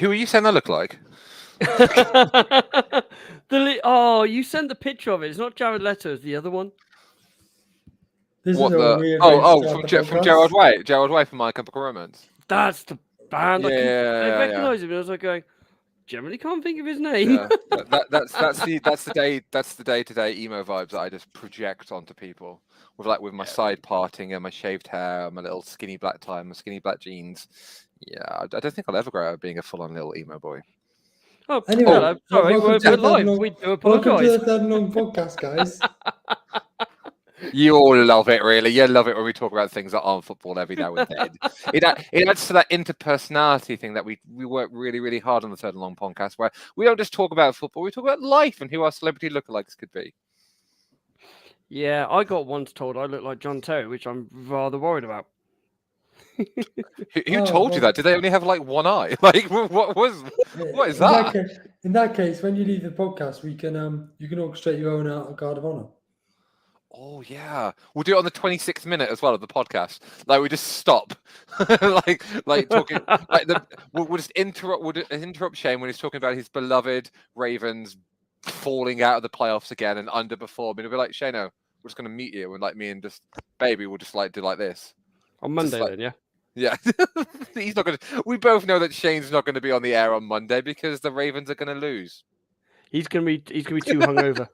Who are you saying I look like? You sent the picture of it. It's not Jared Leto, it's the other one. This What is a the? weird way to start the From podcast. Gerard Way. Gerard Way from My Chemical Romance. That's the band. I Yeah. recognise him, and I was like going, generally can't think of his name. Yeah, that's the day-to-day emo vibes that I just project onto people with my side parting and my shaved hair, and my little skinny black tie, and my skinny black jeans. Yeah, I don't think I'll ever grow out of being a full-on little emo boy. Oh, Anyway, hello. Sorry, welcome we're to the live. Third We do Welcome to apologise. the Third and Long podcast, guys. You all love it, really. You love it when we talk about things that aren't football every now and then. It adds to that interpersonality thing that we work really, really hard on the Third and Long podcast, where we don't just talk about football, we talk about life and who our celebrity lookalikes could be. Yeah, I got once told I look like John Terry, which I'm rather worried about. Who told you that? Did they only have like one eye? Like, what is that? In that case, when you leave the podcast, we can you can orchestrate your own guard of honor. Oh yeah, we'll do it on the 26th minute as well of the podcast. Like we just stop, like talking. We'll just interrupt Shane when he's talking about his beloved Ravens falling out of the playoffs again and underperforming. It'll be like, Shano, we're just gonna meet you, and like me and just baby, we'll just like do like this on Monday then, yeah. Yeah, he's not gonna. We both know that Shane's not going to be on the air on Monday because the Ravens are going to lose. He's gonna be too hungover.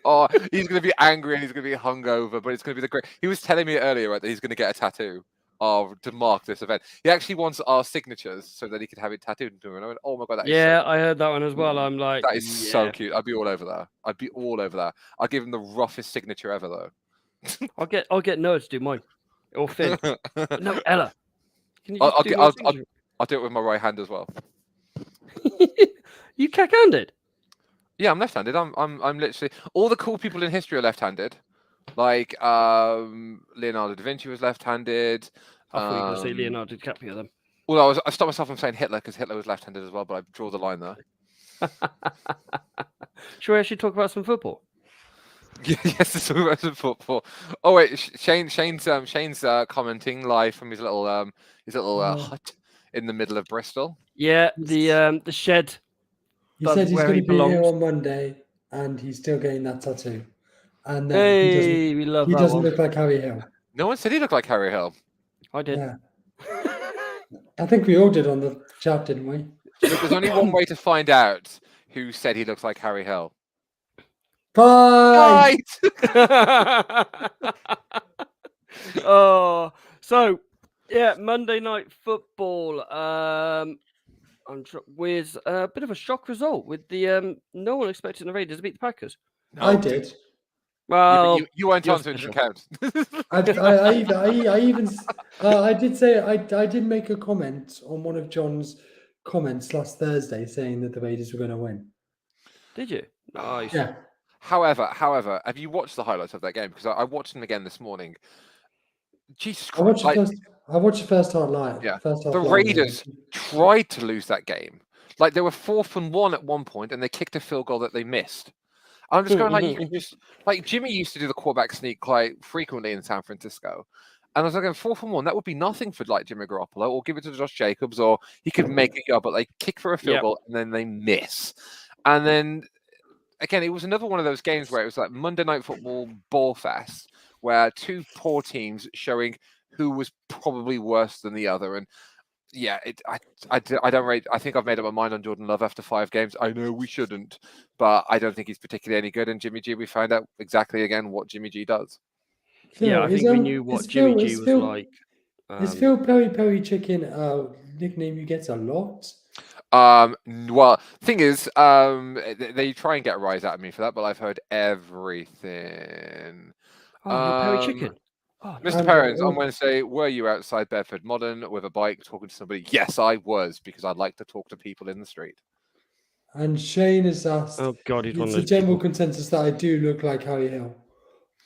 Oh, he's going to be angry and he's going to be hungover, but it's going to be the great. He was telling me earlier, right, that he's going to get a tattoo to mark this event. He actually wants our signatures so that he can have it tattooed into him. And I went, oh my god, that is I heard that one as well. I'm like, that is so cute. I'd be all over that. I'd give him the roughest signature ever, though. I'll get Noah to do mine, or Finn. No, Ella. Can you I'll do it with my right hand as well. You cack-handed? Yeah, I'm left-handed. I'm literally all the cool people in history are left-handed. Like Leonardo da Vinci was left-handed. I thought you were going to say Leonardo DiCaprio then. Well, I stopped myself from saying Hitler because Hitler was left-handed as well, but I draw the line there. Should we actually talk about some football? Yes, let's talk about some football. Oh wait, Shane's commenting live from his little hut in the middle of Bristol. Yeah, the shed. He said he's going to be here on Monday, and he's still getting that tattoo. And he doesn't look like Harry Hill. No one said he looked like Harry Hill. I did. Yeah. I think we all did on the chat, didn't we? There's only one way to find out who said he looks like Harry Hill. Bye. So yeah, Monday Night Football. With a bit of a shock result with the no one expecting the Raiders to beat the Packers. No. I did. Well, you weren't on, so it didn't count. I did say I did make a comment on one of John's comments last Thursday saying that the Raiders were going to win. Did you? Nice. Yeah. However, have you watched the highlights of that game? Because I watched them again this morning. Jesus Christ! I watched the first half live. Yeah, the Raiders tried to lose that game. Like they were 4th and 1 at one point, and they kicked a field goal that they missed. I'm just going like, you can just like Jimmy used to do the quarterback sneak quite frequently in San Francisco, and I was like, 4th and 1, that would be nothing for like Jimmy Garoppolo, or give it to Josh Jacobs, or he could make it go, but they kick for a field goal and then they miss, and then again it was another one of those games where it was like Monday Night Football ball fest, where two poor teams showing who was probably worse than the other. And yeah, I don't rate. I think I've made up my mind on Jordan Love after 5 games. I know we shouldn't, but I don't think he's particularly any good. And Jimmy G, we found out exactly again what Jimmy G does. Yeah, I think we knew what Jimmy G was like. Is Phil Peri Chicken a nickname you get a lot? Well, thing is, they try and get a rise out of me for that, but I've heard everything. Oh, Perry Chicken. Oh, Mr. Perrins, on Wednesday, were you outside Bedford Modern with a bike talking to somebody? Yes, I was, because I'd like to talk to people in the street. And Shane has asked, oh God, he's one of it's those a general people. consensus that I do look like Harry Hill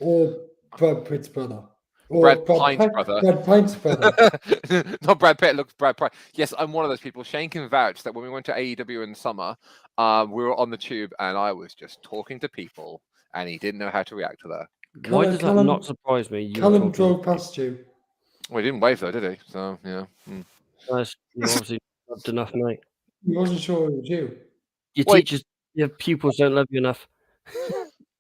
or Brad Pitt's brother. Or Brad Pint's brother. Brad Pint's brother. Not Brad Pitt, looks Brad Pitt. Yes, I'm one of those people. Shane can vouch that when we went to AEW in the summer, we were on the tube and I was just talking to people and he didn't know how to react to that. Why does that not surprise me? Callum drove past you. Well, he didn't wave though, did he? So, yeah. Nice. You obviously loved enough, mate. He wasn't sure it was you. Your Wait. teachers, your pupils don't love you enough.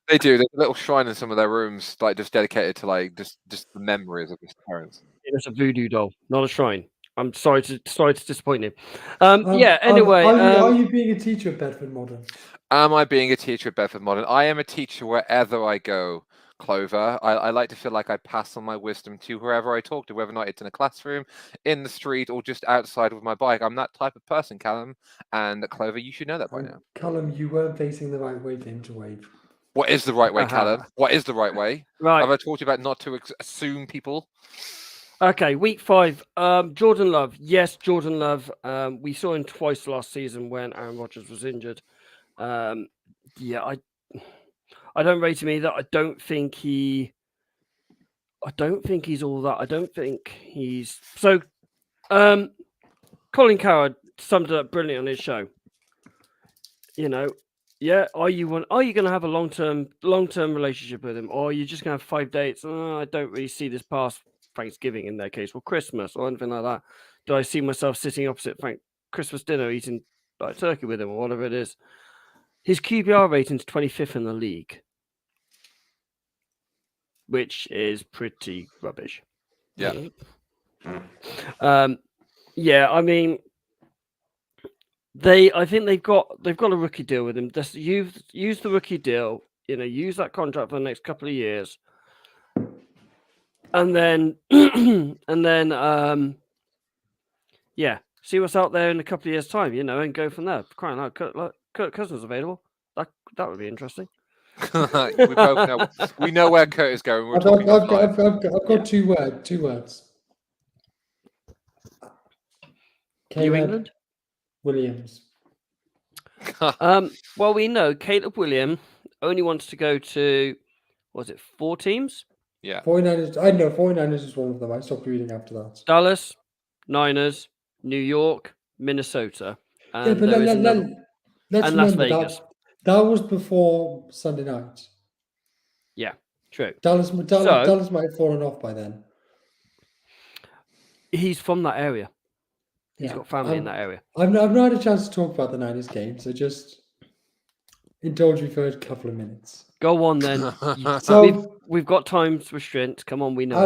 They do. There's a little shrine in some of their rooms, like just dedicated to like just the memories of his parents. It's a voodoo doll, not a shrine. I'm sorry to disappoint you. Yeah. Anyway, are you being a teacher at Bedford Modern? Am I being a teacher at Bedford Modern? I am a teacher wherever I go, Clover. I like to feel like I pass on my wisdom to whoever I talk to, whether or not it's in a classroom, in the street, or just outside with my bike. I'm that type of person, Callum. And Clover, you should know that by now. Callum, you weren't facing the right way for him to wave. What is the right way, Callum? What is the right way? right. Have I taught you about not to assume people? Okay, week 5. Jordan Love. Yes, Jordan Love. We saw him twice last season when Aaron Rodgers was injured. Yeah, I don't rate him either. I don't think he's all that. I don't think he's so. Colin Coward summed it up brilliantly on his show. Yeah. Are you going to have a long-term relationship with him, or are you just going to have 5 dates? I don't really see this past Thanksgiving in their case, or Christmas, or anything like that. Do I see myself sitting opposite Christmas dinner eating like turkey with him, or whatever it is? His QBR rating's 25th in the league, which is pretty rubbish. Yeah. Yeah. I mean, I think they've got a rookie deal with him. Just use the rookie deal. Use that contract for the next couple of years, and then yeah, see what's out there in a couple of years' time. And go from there. Crying out, Kirk Cousins available. That would be interesting. We know where Kurt is going. I've got two words. New England. Williams. Well, we know Caleb Williams only wants to go to, was it 4 teams? Yeah. 49ers. I know 49ers is one of them. I stopped reading after that. Dallas, Niners, New York, Minnesota, and let's Las remember Vegas. That was before Sunday night. Yeah, true. Dallas might have fallen off by then. He's from that area. He's Yeah. got family in that area. I've not had a chance to talk about the Niners game, so just indulge me for a couple of minutes. Go on then. So we've got time restraints. Come on, we know.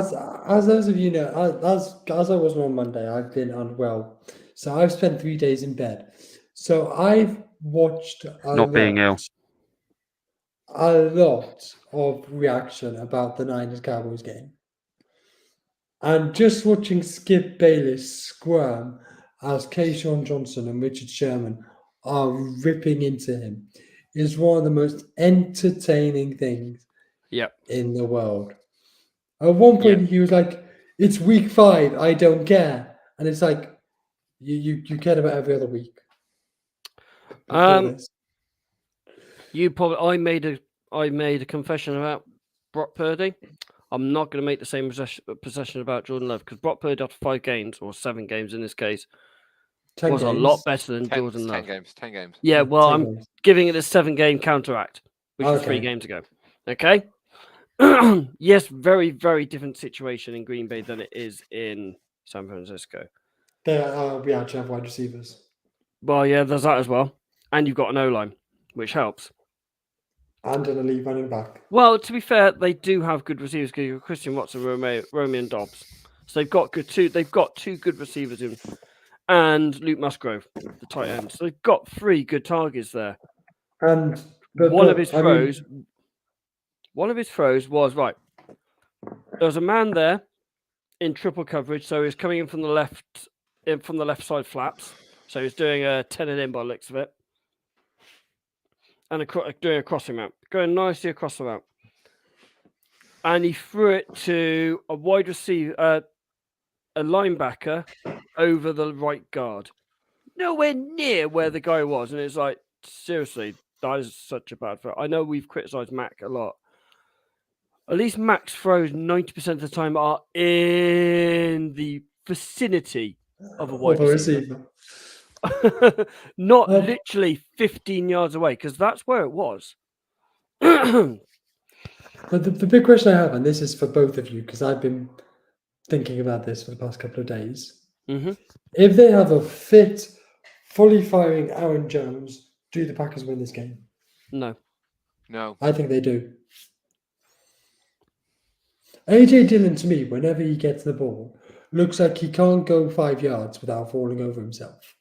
As those of you know, as I was on Monday, I've been unwell, so I've spent 3 days in bed. So I've watched a lot of reaction about the Niners-Cowboys game, and just watching Skip Bayless squirm as Keyshawn Johnson and Richard Sherman are ripping into him is one of the most entertaining things in the world. At one point, he was like, "It's week 5. I don't care," and it's like, you care about every other week. You probably. I made a confession about Brock Purdy. I'm not going to make the same possession about Jordan Love, because Brock Purdy after 5 games, or 7 games in this case, was a lot better than Jordan Love. 10 games. Yeah, well, I'm giving it a 7-game counteract, which was 3 games ago. Okay. Yes, very, very different situation in Green Bay than it is in San Francisco. We actually have wide receivers. Well, yeah, there's that as well. And you've got an O-line, which helps. And an elite running back. Well, to be fair, they do have good receivers. Christian Watson, Romain Dobbs. So they've got two good receivers in, and Luke Musgrove, the tight end. So they've got 3 good targets there. And one of his throws was right. There was a man there in triple coverage, so he's coming in from the left side flaps. So he's doing a 10 and in by the looks of it. And doing a crossing route, going nicely across the route. And he threw it to a wide receiver, a linebacker over the right guard. Nowhere near where the guy was. And it's like, seriously, that is such a bad throw. I know we've criticised Mac a lot. At least Mac's throws 90% of the time are in the vicinity of a wide receiver. Not literally 15 yards away, because that's where it was. But the big question I have, and this is for both of you, because I've been thinking about this for the past couple of days. Mm-hmm. If they have a fit, fully firing Aaron Jones, do the Packers win this game? No. No. I think they do. AJ Dillon, to me, whenever he gets the ball, looks like he can't go 5 yards without falling over himself.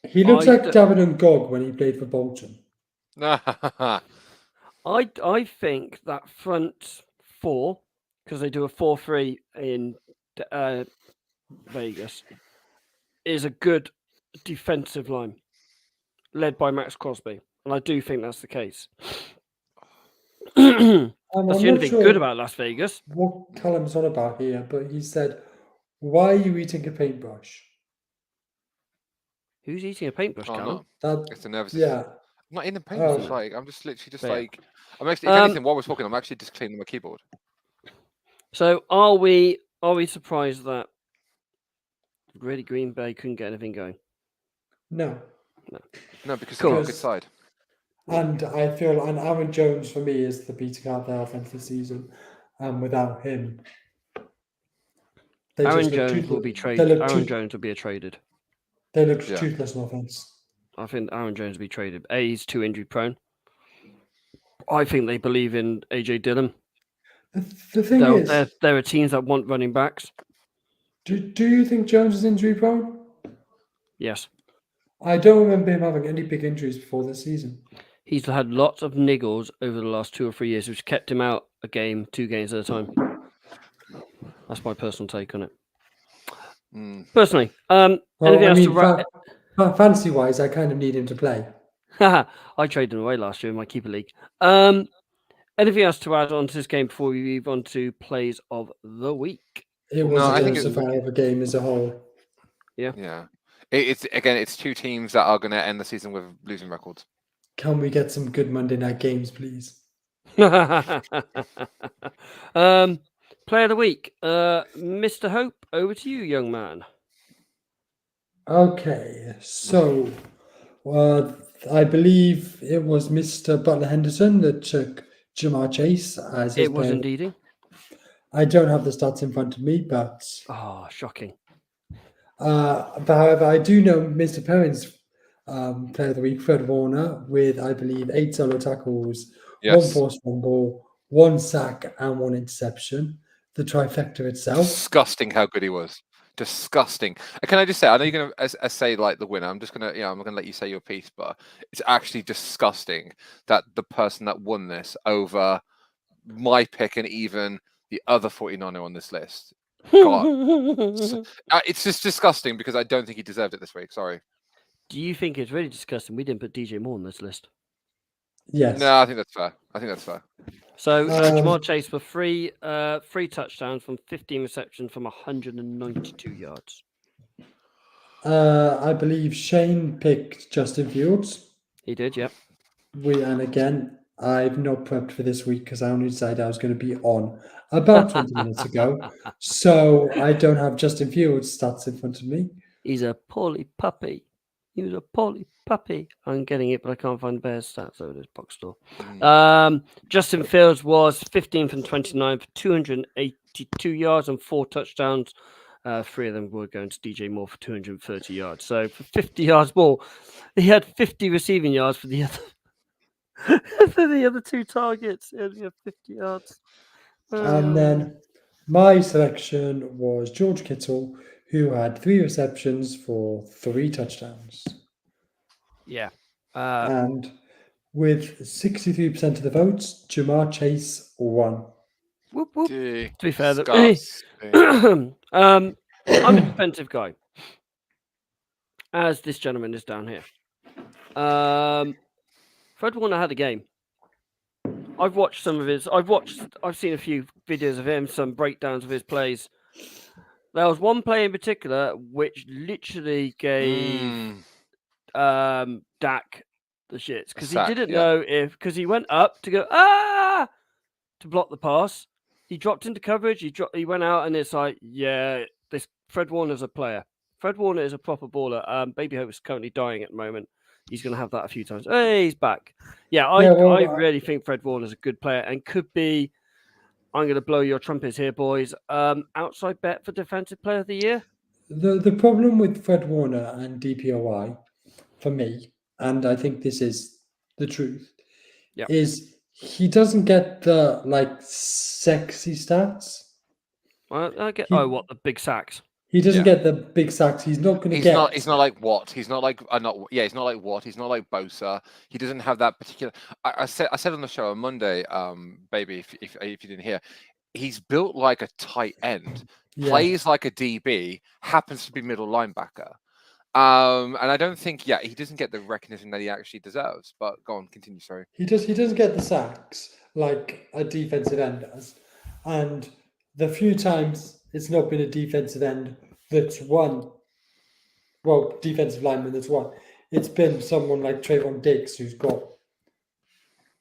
He looks I like d- David Ngog when he played for Bolton. I think that front four, because they do a 4-3 in Vegas, is a good defensive line led by Max Crosby, and I do think that's the case. That's I'm the not only thing sure good about Las Vegas. what Callum's on about here, but he said, "Why are you eating a paintbrush?" Who's eating a paintbrush, Oh, Callum? no. That It's a nervous. yeah. I'm not in the paintbrush. Oh. Like I'm just literally just Yeah. like I'm actually. If anything, while we're talking, I'm actually just cleaning my keyboard. So are we surprised that really Green Bay couldn't get anything going? No. No, because Cool. they're on a good side. And I feel, and Aaron Jones for me is the beating out their offense this season. Without him, they Aaron just look Jones will toothless. be They traded. look, Aaron toot- Jones will be traded. they look Yeah. toothless on offense. I think Aaron Jones will be traded. He's too injury prone. I think they believe in AJ Dillon. The thing is, There are teams that want running backs. do you think Jones is injury prone? Yes. I don't remember him having any big injuries before this season. He's had lots of niggles over the last 2 or 3 years, which kept him out a game, 2 games at a time. That's my personal take on it. Personally, anything else to wrap? Fantasy wise, I kind of need him to play. I traded him away last year in my keeper league. Anything else to add on to this game before we move on to plays of the week? It was I a think closer fight of a game as a whole. Yeah. It's two teams that are going to end the season with losing records. Can we get some good Monday night games, please? Player of the week, Mr. Hope. Over to you, young man. Okay, so I believe it was Mr. Butler Henderson that took Jamar Chase as his It was player. indeed. I don't have the stats in front of me, but Shocking. however, I do know Mr. Perrin's player of the week, Fred Warner, with I believe 8 solo tackles, 1 forced fumble, 1 sack, and 1 interception. The trifecta itself. Disgusting how good he was. Disgusting. Can I just say, I know you're going to say like the winner. I'm just going to, I'm not going to let you say your piece, but it's actually disgusting that the person that won this over my pick and even the other 49er on this list it's just disgusting because I don't think he deserved it this week. Sorry. Do you think it's really disgusting we didn't put DJ Moore on this list? Yes. No, I think that's fair. So Jamar Chase for 3 touchdowns from 15 receptions from 192 yards. I believe Shane picked Justin Fields. He did, yep. And again, I've not prepped for this week because I only decided I was going to be on about 20 minutes ago. So I don't have Justin Fields stats in front of me. He's a poorly puppy. He was a poorly puppy. I'm getting it, but I can't find the Bears stats over this box store. Justin Fields was 15 from 29 for 282 yards and 4 touchdowns. 3 of them were going to DJ Moore for 230 yards. So for 50 yards more, he had 50 receiving yards for the other 2 targets. He only had 50 yards. And then my selection was George Kittle, who had 3 receptions for 3 touchdowns. Yeah. And with 63% of the votes, Jamar Chase won. Whoop, whoop. To be fair, I'm a defensive guy, as this gentleman is down here. Fred Warner had a game. I've watched some of his. I've seen a few videos of him, some breakdowns of his plays. There was one play in particular which literally gave Dak the shits because he didn't know because he went up to go to block the pass. He dropped into coverage. He went out and it's like, this Fred Warner's a player. Fred Warner is a proper baller. Baby Hope is currently dying at the moment. He's going to have that a few times. Hey, he's back. I really think Fred Warner's a good player and could be. I'm going to blow your trumpets here, boys. Outside bet for Defensive Player of the Year. the problem with Fred Warner and DPOY for me, and I think this is the truth, Yep. is he doesn't get the sexy stats. Well, I get. He- what the big sacks? He doesn't Yeah. get the big sacks. He's not going to He's get. not. He's not like Watt. He's not like. He's not like Watt. He's not like Bosa. He doesn't have that particular. I said on the show on Monday, baby, if you didn't hear, he's built like a tight end, Yeah. plays like a DB, happens to be middle linebacker. And I don't think, he doesn't get the recognition that he actually deserves. But go on, continue. Sorry. He doesn't get the sacks like a defensive end does, and the few times it's not been a defensive end that's won, well, defensive lineman that's won, it's been someone like Trayvon Diggs who's got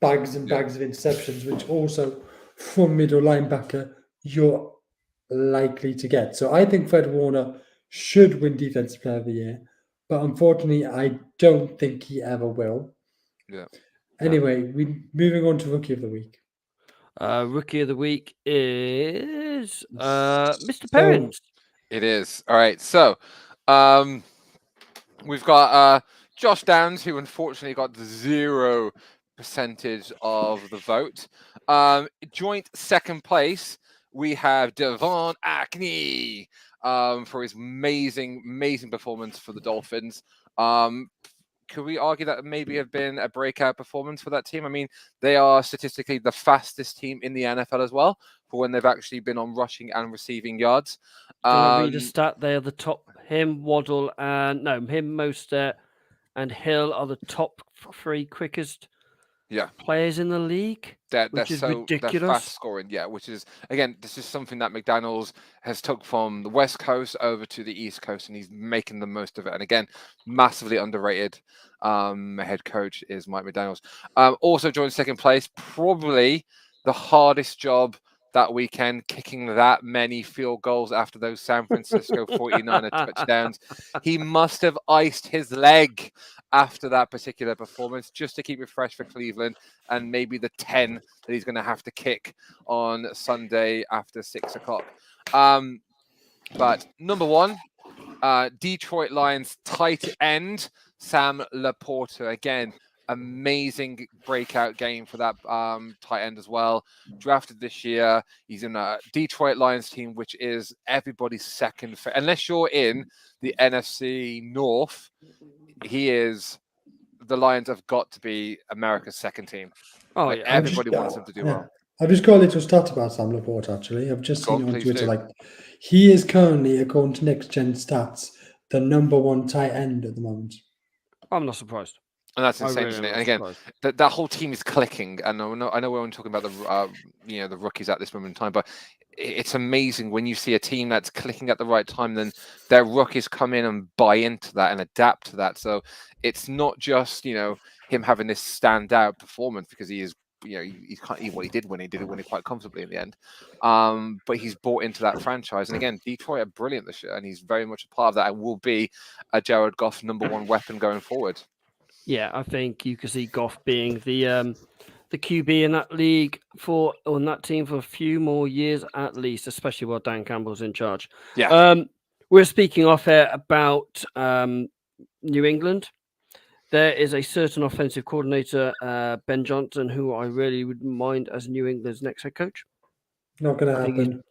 bags and bags of interceptions, which also from middle linebacker you're likely to get. So I think Fred Warner should win Defensive Player of the Year, but unfortunately I don't think he ever will. Yeah. Anyway, we moving on to Rookie of the Week. Rookie of the Week is Mr. Perrins. It is. All right. So we've got Josh Downs, who unfortunately got 0% of the vote. Joint second place, we have Devon Achane for his amazing performance for the Dolphins. Could we argue that maybe have been a breakout performance for that team? I mean, they are statistically the fastest team in the NFL as well for when they've actually been on rushing and receiving yards. Can I read a stat? They are the top. Him, Waddle, and Mostert and Hill are the top 3 quickest players in the league. Which is ridiculous. They're fast scoring, which is, again, this is something that McDaniels has took from the West Coast over to the East Coast, and he's making the most of it. And again, massively underrated head coach is Mike McDaniels. Also joined second place, probably the hardest job that weekend, kicking that many field goals after those San Francisco 49er touchdowns. He must have iced his leg after that particular performance just to keep it fresh for Cleveland, and maybe the 10 that he's going to have to kick on Sunday after 6 o'clock. But number one, Detroit Lions tight end, Sam Laporta. Again, amazing breakout game for that tight end as well. Drafted this year. He's in a Detroit Lions team, which is everybody's second. Unless you're in the NFC North, the Lions have got to be America's second team. Oh, everybody wants them to do well. I've just got a little stat about Sam Laporta, actually. I've just seen it on Twitter. Do. He is currently, according to Next Gen Stats, the number 1 tight end at the moment. I'm not surprised. And that's insane, isn't it? And again, that whole team is clicking. And I know we're only talking about the rookies at this moment in time, but it's amazing when you see a team that's clicking at the right time, then their rookies come in and buy into that and adapt to that. So it's not just, him having this standout performance because he is, he did win it quite comfortably in the end. But he's bought into that franchise. And again, Detroit are brilliant this year, and he's very much a part of that and will be a Jared Goff number 1 weapon going forward. Yeah, I think you could see Goff being the QB in that league on that team for a few more years at least, especially while Dan Campbell's in charge. Yeah. We're speaking off air about New England. There is a certain offensive coordinator, Ben Johnson, who I really would mind as New England's next head coach. Not going to happen.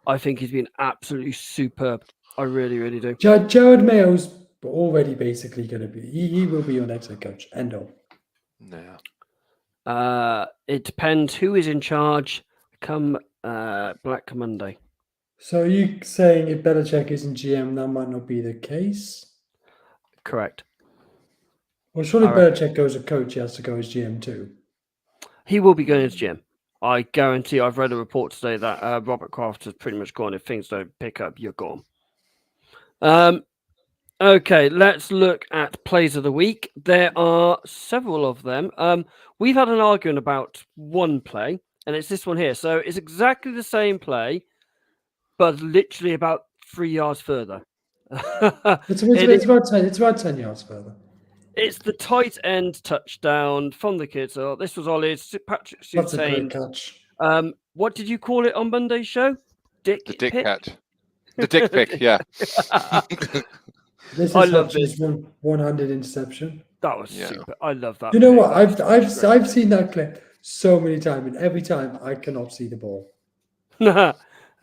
I think he's been absolutely superb. I really, really do. Jared Mayo's already basically going to be. He will be your next head coach. End of. Yeah. It depends who is in charge come Black Monday. So are you saying if Belichick isn't GM, that might not be the case? Correct. Well, surely Belichick goes as coach, he has to go as GM too. He will be going as GM. I guarantee. I've read a report today that Robert Kraft has pretty much gone. If things don't pick up, you're gone. Okay, let's look at plays of the week. There are several of them. We've had an argument about one play, and it's this one here. So it's exactly the same play, but literally about 3 yards further. It's about 10 yards further. It's the tight end touchdown from the kids. So this was Ollie. Patrick Surtain. That's a great catch. What did you call it on Monday's show? The dick catch. The dick pic, yeah. This I is love Hutchins' 100 interception. That was Yeah. super. I love that. You know pick. what? I've seen that clip so many times, and every time I cannot see the ball.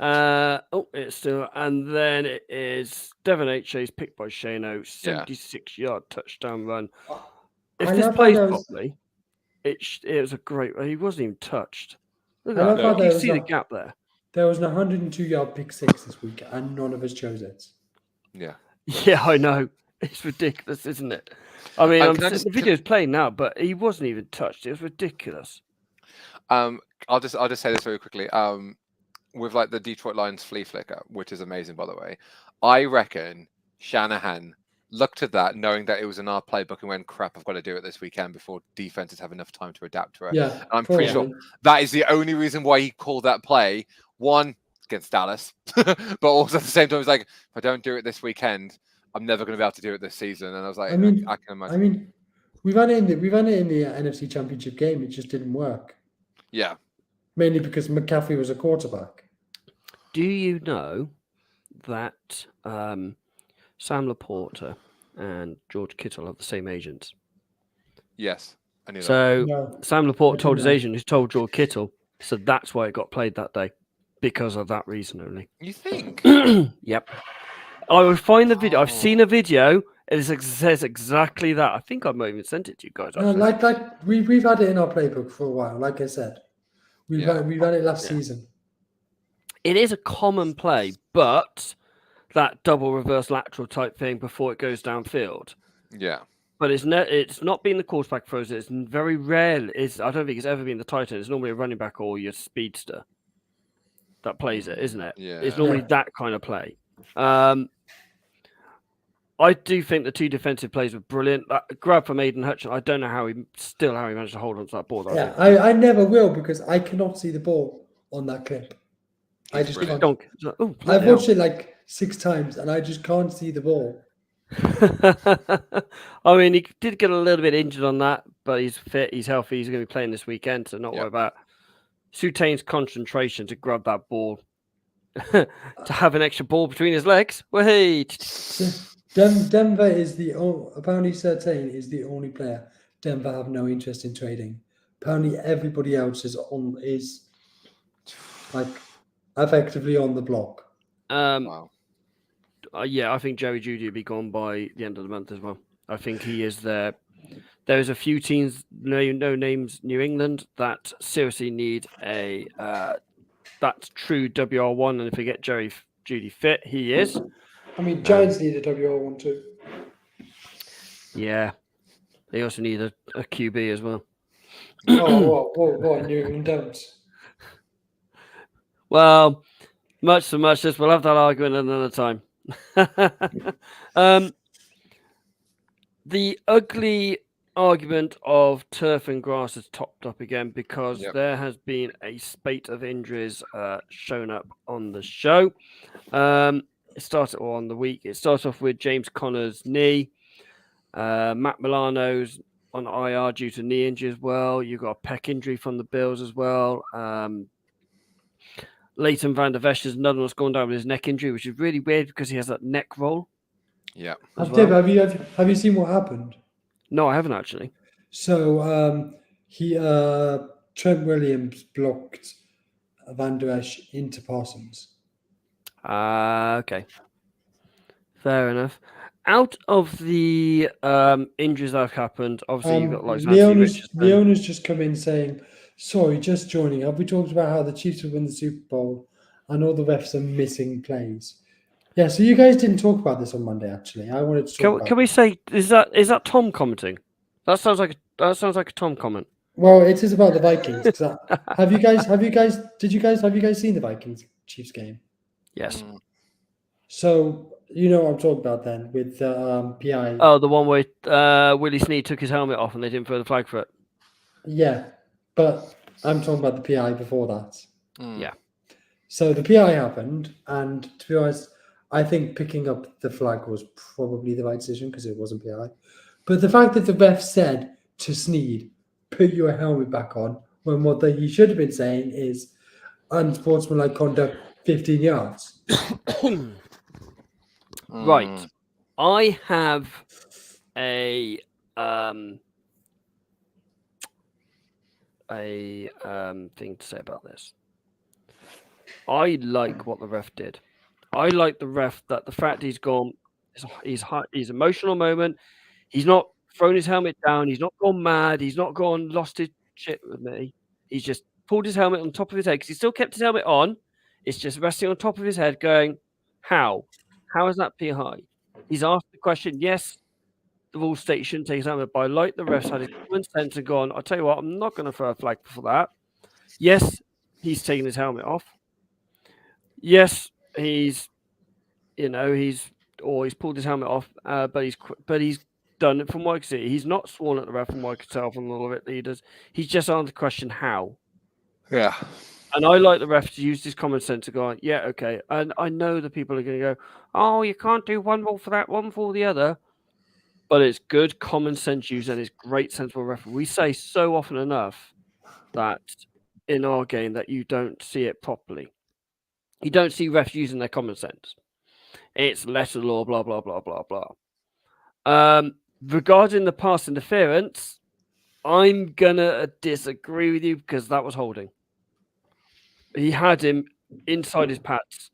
It's still, and then it is Devon H.A.'s picked by Shano, 76-yard touchdown run. If I this love how plays there was- properly, it was a great. He wasn't even touched. Look I at love that. how You there can was see the a- gap there. There was an 102-yard pick six this week, and none of us chose it. Yeah. Yeah, I know. It's ridiculous, isn't it? I mean, can I just- the video's playing now, but he wasn't even touched. It was ridiculous. I'll just say this very quickly. With like the Detroit Lions flea flicker, which is amazing, by the way. I reckon Shanahan looked at that, knowing that it was in our playbook, and went, "Crap, I've got to do it this weekend before defenses have enough time to adapt to it." Yeah, I'm pretty sure probably. that is the only reason why he called that play. One, against Dallas, but also at the same time, he's like, "If I don't do it this weekend, I'm never going to be able to do it this season." And I was like, I mean, I can imagine. I mean, we've had it in the NFC Championship game. It just didn't work, Yeah. mainly because McCaffrey was a quarterback. Do you know that Sam Laporta and George Kittle are the same agents? Yes. I knew that. So No, Sam Laporta told his know. agent, who told George Kittle, so that's why it got played that day, because of that reason only. You think? Yep. I will find the video. I've Oh. seen a video. It says exactly that. I think I might even sent it to you guys. no, Actually. like we've had it in our playbook for a while. Like I said, we've Yeah. had it last Yeah. season. It is a common play, but that double reverse lateral type thing before it goes downfield. Yeah. But it's not been the quarterback throws it. It's very rare. I don't think it's ever been the tight end. It's normally a running back or your speedster that plays it, isn't it? Yeah. It's normally Yeah. that kind of play. I do think the two defensive plays were brilliant. That grab from Aiden Hutchinson, I don't know how he managed to hold on to that ball. Yeah, I never will because I cannot see the ball on that clip. I It's just brilliant. can't. Oh, I've watched it like 6 times and I just can't see the ball. I mean, he did get a little bit injured on that, but he's fit, he's healthy, he's going to be playing this weekend, so not Yep. worry about Surtain's concentration to grab that ball, to have an extra ball between his legs. Wait, Denver is apparently Surtain is the only player Denver have no interest in trading. Apparently everybody else is like effectively on the block. Wow. Yeah, I think Jerry Jeudy will be gone by the end of the month as well. I think he is there. There's a few teams, no names, New England, that seriously need a that's true WR1, and if we get Jerry Jeudy fit, he is. I mean, Giants need a WR1 too. Yeah, they also need a QB as well. What? New England don't. Well, much so much as we'll have that argument another time. The ugly argument of turf and grass has topped up again because Yep. there has been a spate of injuries shown up on the show. It started on the week. It starts off with James Conner's knee. Matt Milano's on IR due to knee injury as well. You've got a pec injury from the Bills as well. Leighton Van Der Vesch is another one that's gone down with his neck injury, which is really weird because he has that neck roll. Yeah. as Dave, well. have you seen what happened? No, I haven't actually. So Trent Williams blocked Van Der Esch into Parsons. Okay. Fair enough. Out of the injuries that have happened, obviously you've got like the owners just come in saying, "Sorry, just joining up. We talked about how the Chiefs would win the Super Bowl, and all the refs are missing plays." Yeah, so you guys didn't talk about this on Monday. Actually, I wanted to talk about. Can we say is that Tom commenting? That sounds like a Tom comment. Well, it is about the Vikings. Have you guys seen the Vikings Chiefs game? Yes. So you know what I'm talking about then with PI. Oh, the one where Willie Snead took his helmet off and they didn't throw the flag for it. Yeah, but I'm talking about the PI before that. Yeah. So the PI happened, and to be honest, I think picking up the flag was probably the right decision because it wasn't PI. But the fact that the ref said to Snead, "Put your helmet back on," when what he should have been saying is unsportsmanlike conduct, 15 yards. Right. I have a thing to say about this. I like what the ref did. I like the ref that the fact he's gone, he's emotional moment. He's not thrown his helmet down. He's not gone mad. He's not gone lost his shit with me. He's just pulled his helmet on top of his head because he still kept his helmet on. It's just resting on top of his head, going, "How? How is that PI?" He's asked the question. Yes, the rules state he shouldn't take his helmet, but I like the refs had his common sense and gone, "I'll tell you what, I'm not going to throw a flag for that." Yes, he's taken his helmet off. Yes, he's pulled his helmet off, but he's done it from what I can see. He's not sworn at the ref from what I can tell from all of it leaders. He's just answered the question how. Yeah. And I like the ref to use his common sense to go, yeah, okay. And I know the people are going to go, oh, you can't do one rule for that, one for the other. But it's good common sense use and it's great sensible referee. We say so often enough that in our game that you don't see it properly. You don't see refs using their common sense. It's letter law, blah, blah, blah, blah, blah. Regarding the pass interference, I'm going to disagree with you because that was holding. He had him inside his pads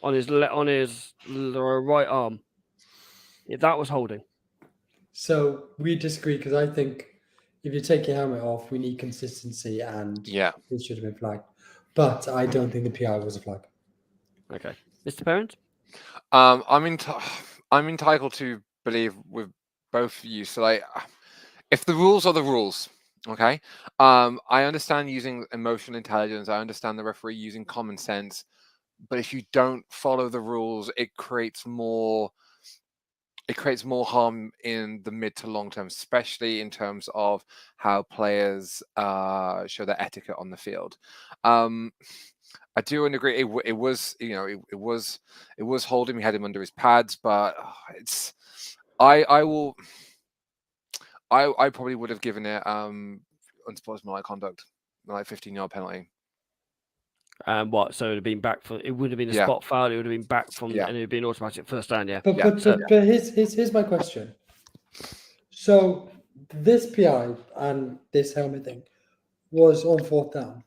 on his right arm. Yeah, that was holding. So we disagree because I think if you take your helmet off, we need consistency and it should have been flagged. But I don't think the PI was a flag. Okay. Mr. Parent? I'm entitled to believe with both of you. So like, if the rules are the rules, okay. I understand using emotional intelligence. I understand the referee using common sense. But if you don't follow the rules, it creates more harm in the mid to long term, especially in terms of how players show their etiquette on the field. I do agree. It was holding. We had him under his pads, but I probably would have given it unsportsmanlike conduct, like 15-yard penalty. What? So it would have been back for. It would have been a spot foul. It would have been back from, and it would have been automatic first down. Yeah. But here's my question. So this PI and this helmet thing was on 4th down.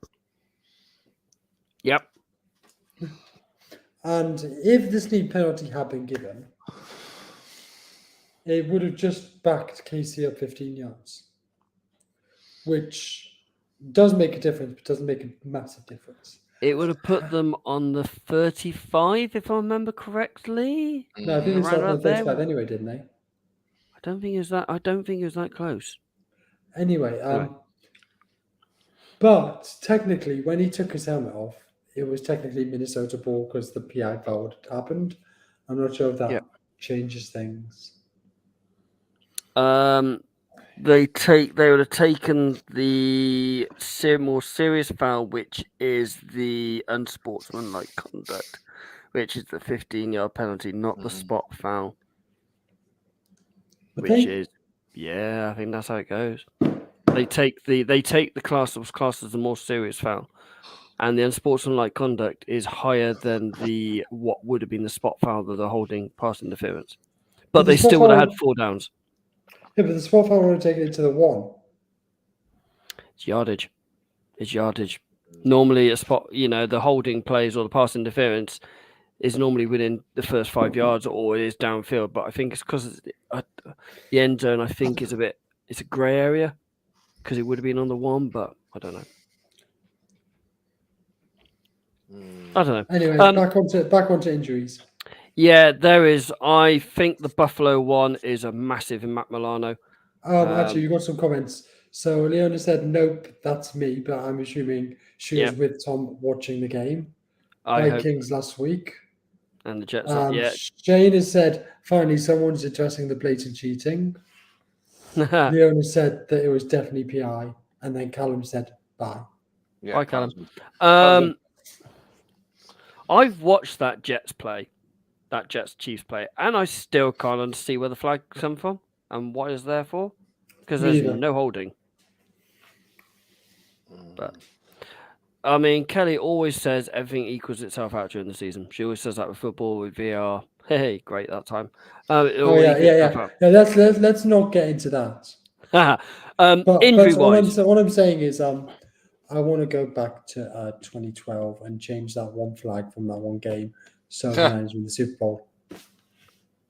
Yep. And if the sneak penalty had been given, it would have just backed KC up 15 yards, which does make a difference, but doesn't make a massive difference. It would have put them on the 35, if I remember correctly. No, I think they started on 35 anyway, didn't they? I don't think it was that close. Anyway, but technically, when he took his helmet off, it was technically Minnesota ball because the PI foul had happened. I'm not sure if that changes things. They would have taken the more serious foul, which is the unsportsmanlike conduct, which is the 15-yard penalty, not the spot foul. I think that's how it goes. They take the class as the more serious foul, and the unsportsmanlike conduct is higher than what would have been the spot foul of the holding pass interference. But they still would have had 4 downs. Yeah, but the spot foul would have taken it to the 1. It's yardage. Normally, a spot, the holding plays or the pass interference is normally within the first 5 yards or it is downfield. But I think it's because the end zone, I think, it's a grey area because it would have been on the 1, but I don't know. Anyway, back onto injuries. Yeah, there is. I think the Buffalo one is a massive in Matt Milano. Actually, you got some comments. So Leona said, "Nope, that's me," but I'm assuming she was with Tom watching the game. Vikings last week, and the Jets. Shane has said, "Finally, someone's addressing the blatant cheating." Leona said that it was definitely PI, and then Callum said, "Bye." Yeah, bye, Callum. I've watched that Jets Chiefs play, and I still can't see where the flag comes from and what it's there for, because there's no holding. But I mean, Kelly always says everything equals itself out during the season. She always says that with football, with VR. Hey, great that time. Oh yeah. Let's not get into that. But Injury wise, what I'm saying is I want to go back to 2012 and change that one flag from that one game, so the Niners win the Super Bowl.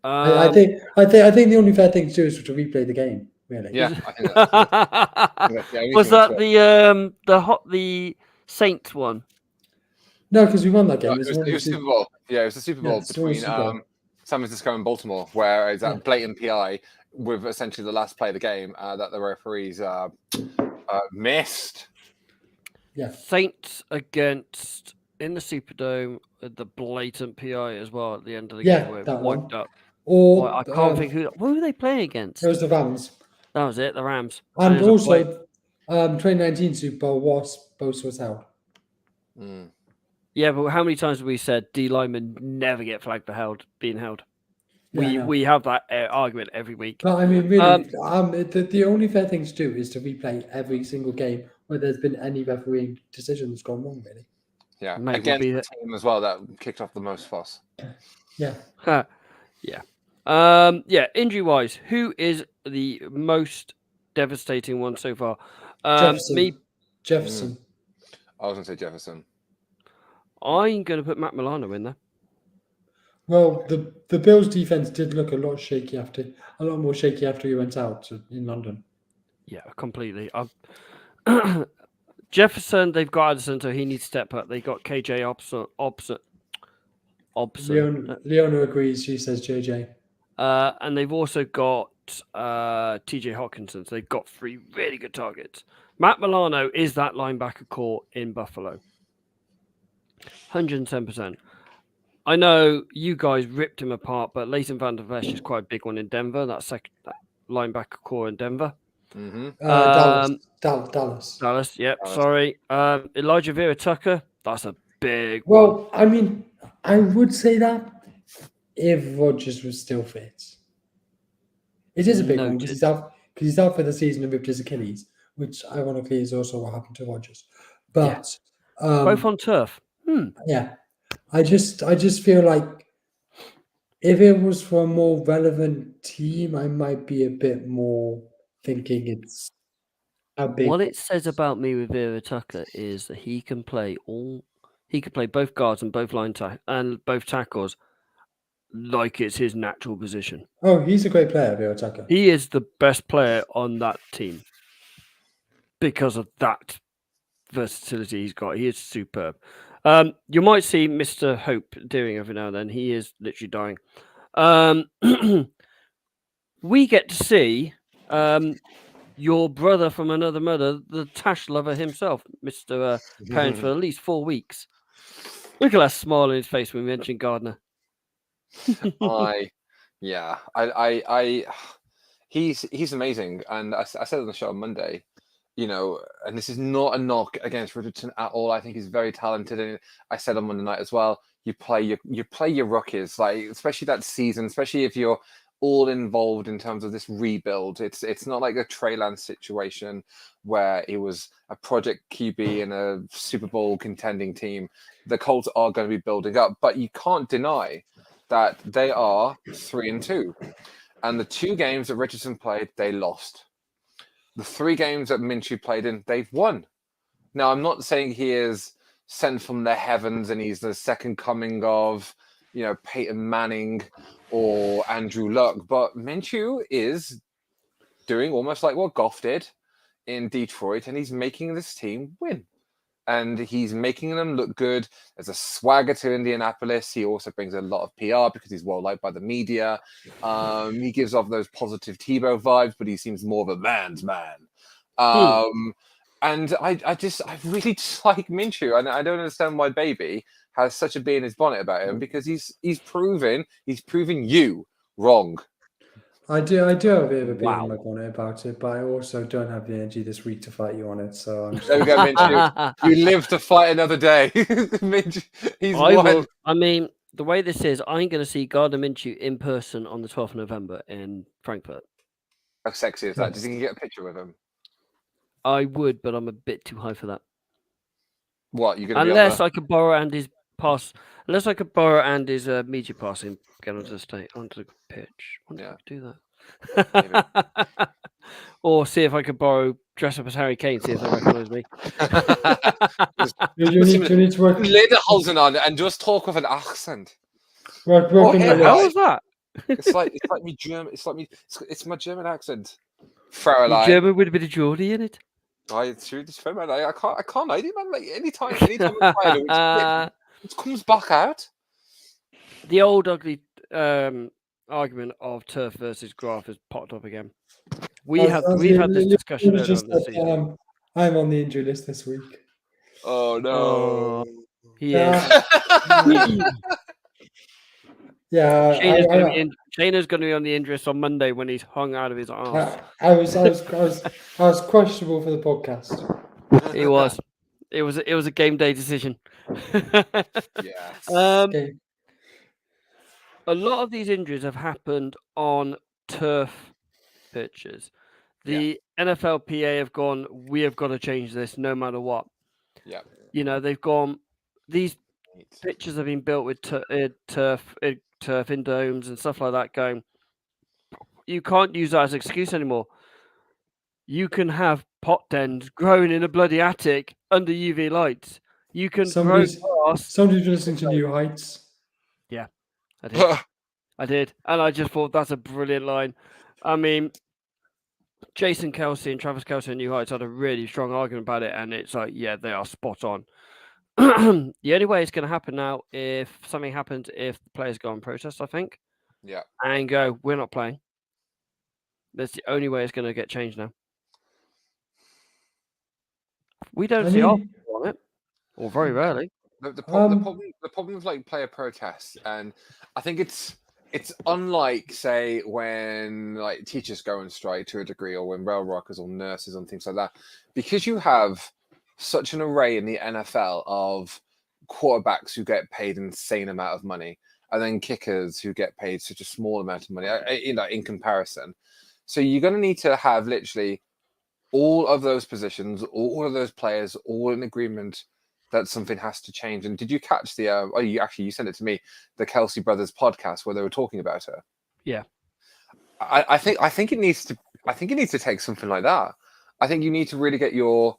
I think the only fair thing to do is to replay the game. Really. Yeah, I think that's true. That's the only was thing that's that the Saints one? No, because we won that game. It was Super Bowl. Yeah, it was the Super Bowl between San Francisco and Baltimore, where it's a blatant PI with essentially the last play of the game that the referees missed. Yeah, Saints against in the Superdome with the blatant PI as well at the end of the game where it wiped up. Or I can't think who were they playing against. It was the Rams. That was it, the Rams. And also, 2019 Super Bowl was held. Mm. Yeah, but how many times have we said D linemen never get flagged for being held? Yeah, we have that argument every week. But I mean, really, the only fair thing to do is to replay every single game where there's been any refereeing decision that's gone wrong, really. Yeah, against the team as well that kicked off the most fuss. Yeah. Yeah. Injury wise, who is the most devastating one so far? Jefferson. I was going to say Jefferson. I'm going to put Matt Milano in there. Well, the Bills' defense did look a lot more shaky after he went out in London. Yeah, completely. Jefferson, they've got Addison, so he needs to step up. They got KJ opposite. Leona agrees. She says JJ. And they've also got TJ Hawkinson. So they've got 3 really good targets. Matt Milano is that linebacker core in Buffalo. 110%. I know you guys ripped him apart, but Leighton Van Der Esch is quite a big one in Denver. That linebacker core in Denver. Mm-hmm. Dallas. Yep. Dallas. Sorry. Elijah Vera Tucker. That's a big one. Well, I mean, I would say that if Rodgers was still fit. It is a big one because he's out for the season and ripped his Achilles, which ironically is also what happened to Rodgers. But both on turf. Yeah. I just feel like if it was for a more relevant team, I might be a bit more thinking it's a big. What it says about me with Vera Tucker is that he can play both guards and both and both tackles like it's his natural position. Oh, he's a great player, Vera Tucker. He is the best player on that team because of that versatility he's got. He is superb. You might see Mr. Hope doing every now and then. He is literally dying. We get to see your brother from another mother, the Tash lover himself, Mr. Pounds, for at least 4 weeks. Look at that smile on his face when we mentioned Gardner. He's amazing, and I said on the show on Monday, and this is not a knock against Richardson at all. I think he's very talented, and I said on Monday night as well. You play your rookies, like especially that season, especially if you're all involved in terms of this rebuild. It's not like a Trey Lance situation where he was a project QB in a Super Bowl contending team. The Colts are going to be building up, but you can't deny that they are 3-2, and the 2 games that Richardson played, they lost. The 3 games that Minshew played in, they've won. Now, I'm not saying he is sent from the heavens and he's the second coming of, Peyton Manning or Andrew Luck, but Minshew is doing almost like what Goff did in Detroit, and he's making this team win. And he's making them look good. There's a swagger to Indianapolis. He also brings a lot of PR because he's well liked by the media. He gives off those positive Tebow vibes, but he seems more of a man's man. And I really just like Minshew, and I don't understand why Baby has such a bee in his bonnet about him, because he's proven you wrong. I do have a bit of a bee in my bonnet about it, but I also don't have the energy this week to fight you on it. So there we go, Minshew. You live to fight another day. He's won. I mean, the way this is, I'm going to see Gardner Minshew in person on the 12th of November in Frankfurt. How sexy is that? Do you think you can get a picture with him? I would, but I'm a bit too high for that. What, you're going to unless I could borrow Andy's pass, unless I could borrow Andy's media pass and get onto the pitch. I wonder if I could do that. Or see if I could dress up as Harry Kane, see if they recognise me. You need to work. Lederhosen on and just talk with an accent. Work What on the your hell list. was that? It's like me German. It's my German accent. Fraulein. German with a bit of Geordie in it. It's true. It's fair, man. I can't hide it, man. Like anytime I try to, it comes back out. The old ugly argument of turf versus graph has popped up again. We've had this discussion earlier on this season. I'm on the injury list this week. Oh no. He is. Yeah, Shayna's going to be on the injury list on Monday when he's hung out of his arse. I was questionable for the podcast. He was. It was a game day decision. Yes. Okay. A lot of these injuries have happened on turf pitches. The NFLPA have gone, we have got to change this no matter what. Yeah. You know, they've gone, these pitches have been built with turf in domes and stuff like that going, you can't use that as an excuse anymore. You can have pot dens growing in a bloody attic under UV lights. You can grow grass. Somebody's listening to New Heights. Yeah, I did. I did. And I just thought that's a brilliant line. I mean, Jason Kelsey and Travis Kelsey and New Heights had a really strong argument about it. And it's like, yeah, they are spot on. The only way it's going to happen now, if something happens, if the players go on protest, I think. Yeah. And go, we're not playing. That's the only way it's going to get changed now. We don't see on it, or very rarely. The problem with like player protests, and I think it's unlike, say, when like teachers go on strike to a degree, or when rail workers or nurses and things like that, because you have such an array in the NFL of quarterbacks who get paid an insane amount of money, and then kickers who get paid such a small amount of money, in comparison. So you're going to need to have literally all of those positions, all of those players, all in agreement that something has to change. And did you catch the? You sent it to me, the Kelsey Brothers podcast where they were talking about her. Yeah, I think it needs to take something like that. I think you need to really get your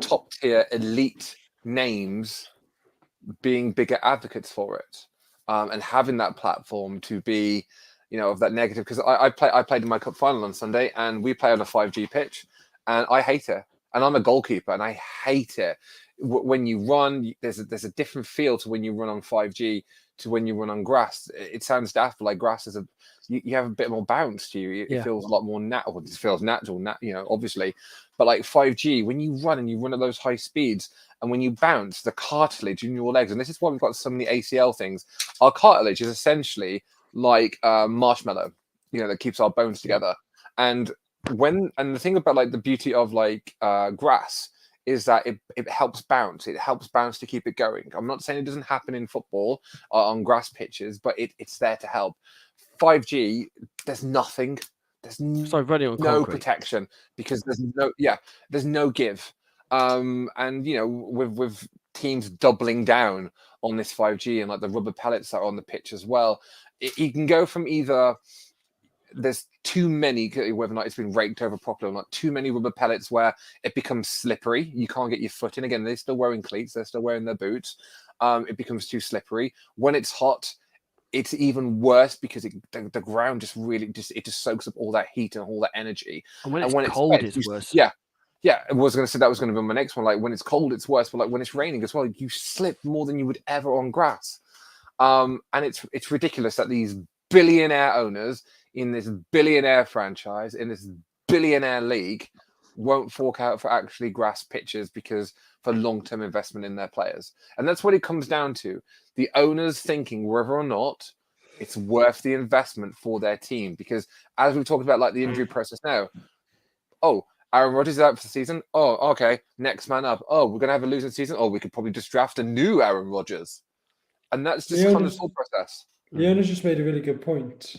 top tier elite names being bigger advocates for it, and having that platform to be, of that negative. Because I played in my cup final on Sunday, and we play on a 5G pitch, and I hate it. And I'm a goalkeeper, and I hate it. When you run, there's a different feel to when you run on 5G to when you run on grass. It sounds daft, but like grass is you have a bit more bounce to you. It feels a lot more natural. It feels natural, obviously. But like 5G, when you run at those high speeds, and when you bounce, the cartilage in your legs, and this is why we've got so many ACL things. Our cartilage is essentially like marshmallow, that keeps our bones together. And the thing about like the beauty of like grass is that it helps bounce. It helps bounce to keep it going. I'm not saying it doesn't happen in football on grass pitches, but it's there to help. 5G, there's nothing. There's running on no concrete. Protection because there's no give. And with teams doubling down on this 5G and like the rubber pellets that are on the pitch as well, you can go from either there's too many, whether or not it's been raked over properly or not, too many rubber pellets where it becomes slippery. You can't get your foot in. Again, they're still wearing cleats. They're still wearing their boots. It becomes too slippery. When it's hot, it's even worse because the ground just soaks up all that heat and all that energy. And when it's cold, it's worse. Yeah. I was going to say that was going to be my next one. Like when it's cold, it's worse. But like when it's raining as well, you slip more than you would ever on grass. And it's ridiculous that these billionaire owners in this billionaire franchise, in this billionaire league, won't fork out for actually grass pitches because for long-term investment in their players. And that's what it comes down to. The owners thinking whether or not it's worth the investment for their team. Because as we've talked about, like the injury process now, Aaron Rodgers is out for the season. Oh, okay. Next man up. Oh, we're going to have a losing season. Oh, we could probably just draft a new Aaron Rodgers. And that's just kind of the whole process. The owners just made a really good point,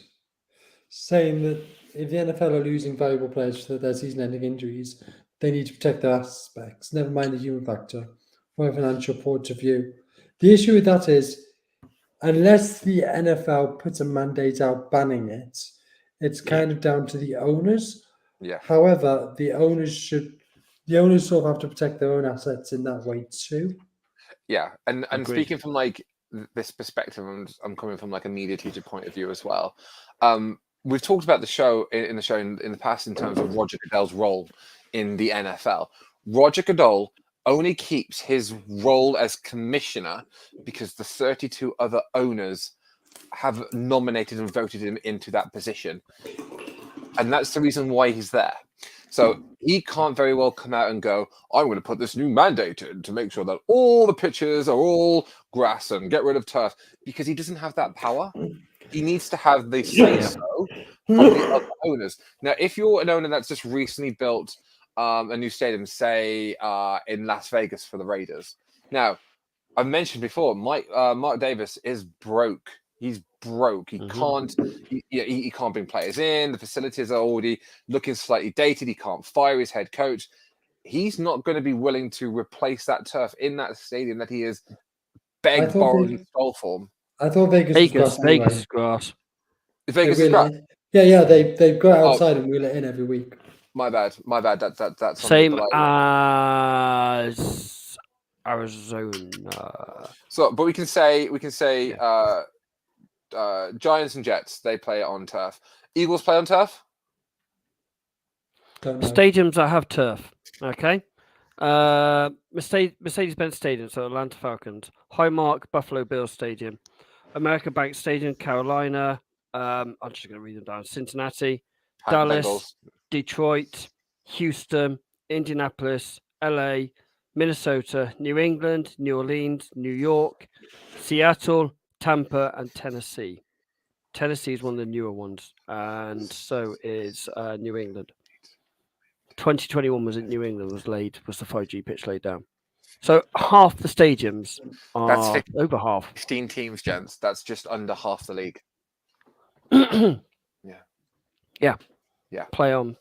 saying that if the NFL are losing valuable players to their season-ending injuries, they need to protect their aspects, never mind the human factor, from a financial point of view. The issue with that is, unless the NFL puts a mandate out banning it, it's kind of down to the owners. Yeah. However, the owners sort of have to protect their own assets in that way too. Yeah, and Agreed. speaking from like this perspective, I'm coming from like a media teacher point of view as well. We've talked about the show in the past in terms of Roger Goodell's role in the NFL. Roger Goodell only keeps his role as commissioner because the 32 other owners have nominated and voted him into that position, and that's the reason why he's there. So he can't very well come out and go, I'm going to put this new mandate in to make sure that all the pitches are all grass and get rid of turf, because he doesn't have that power. He needs to have the say-so from the other owners. Now, if you're an owner that's just recently built a new stadium, say in Las Vegas for the Raiders. Now, I've mentioned before, Mark Davis is broke. He's broke. He can't. He can't bring players in. The facilities are already looking slightly dated. He can't fire his head coach. He's not going to be willing to replace that turf in that stadium that he has begged, borrowed, and stole from. I thought Vegas was grass. Vegas is grass. Vegas is grass. Yeah. They go outside and wheel it in every week. My bad. That's same as Arizona. So, but we can say Giants and Jets, they play on turf. Eagles play on turf. Stadiums that have turf. Okay. Mercedes-Benz Stadium, so Atlanta Falcons. Highmark, Buffalo Bills Stadium. American Bank Stadium, Carolina. I'm just going to read them down. Cincinnati, Dallas, Bengals. Detroit, Houston, Indianapolis, LA, Minnesota, New England, New Orleans, New York, Seattle, Tampa, and Tennessee. Tennessee is one of the newer ones, and so is New England. 2021 was in New England, was the 5G pitch laid down. So half the stadiums are over half. 15 teams, gents. That's just under half the league. Yeah. Play on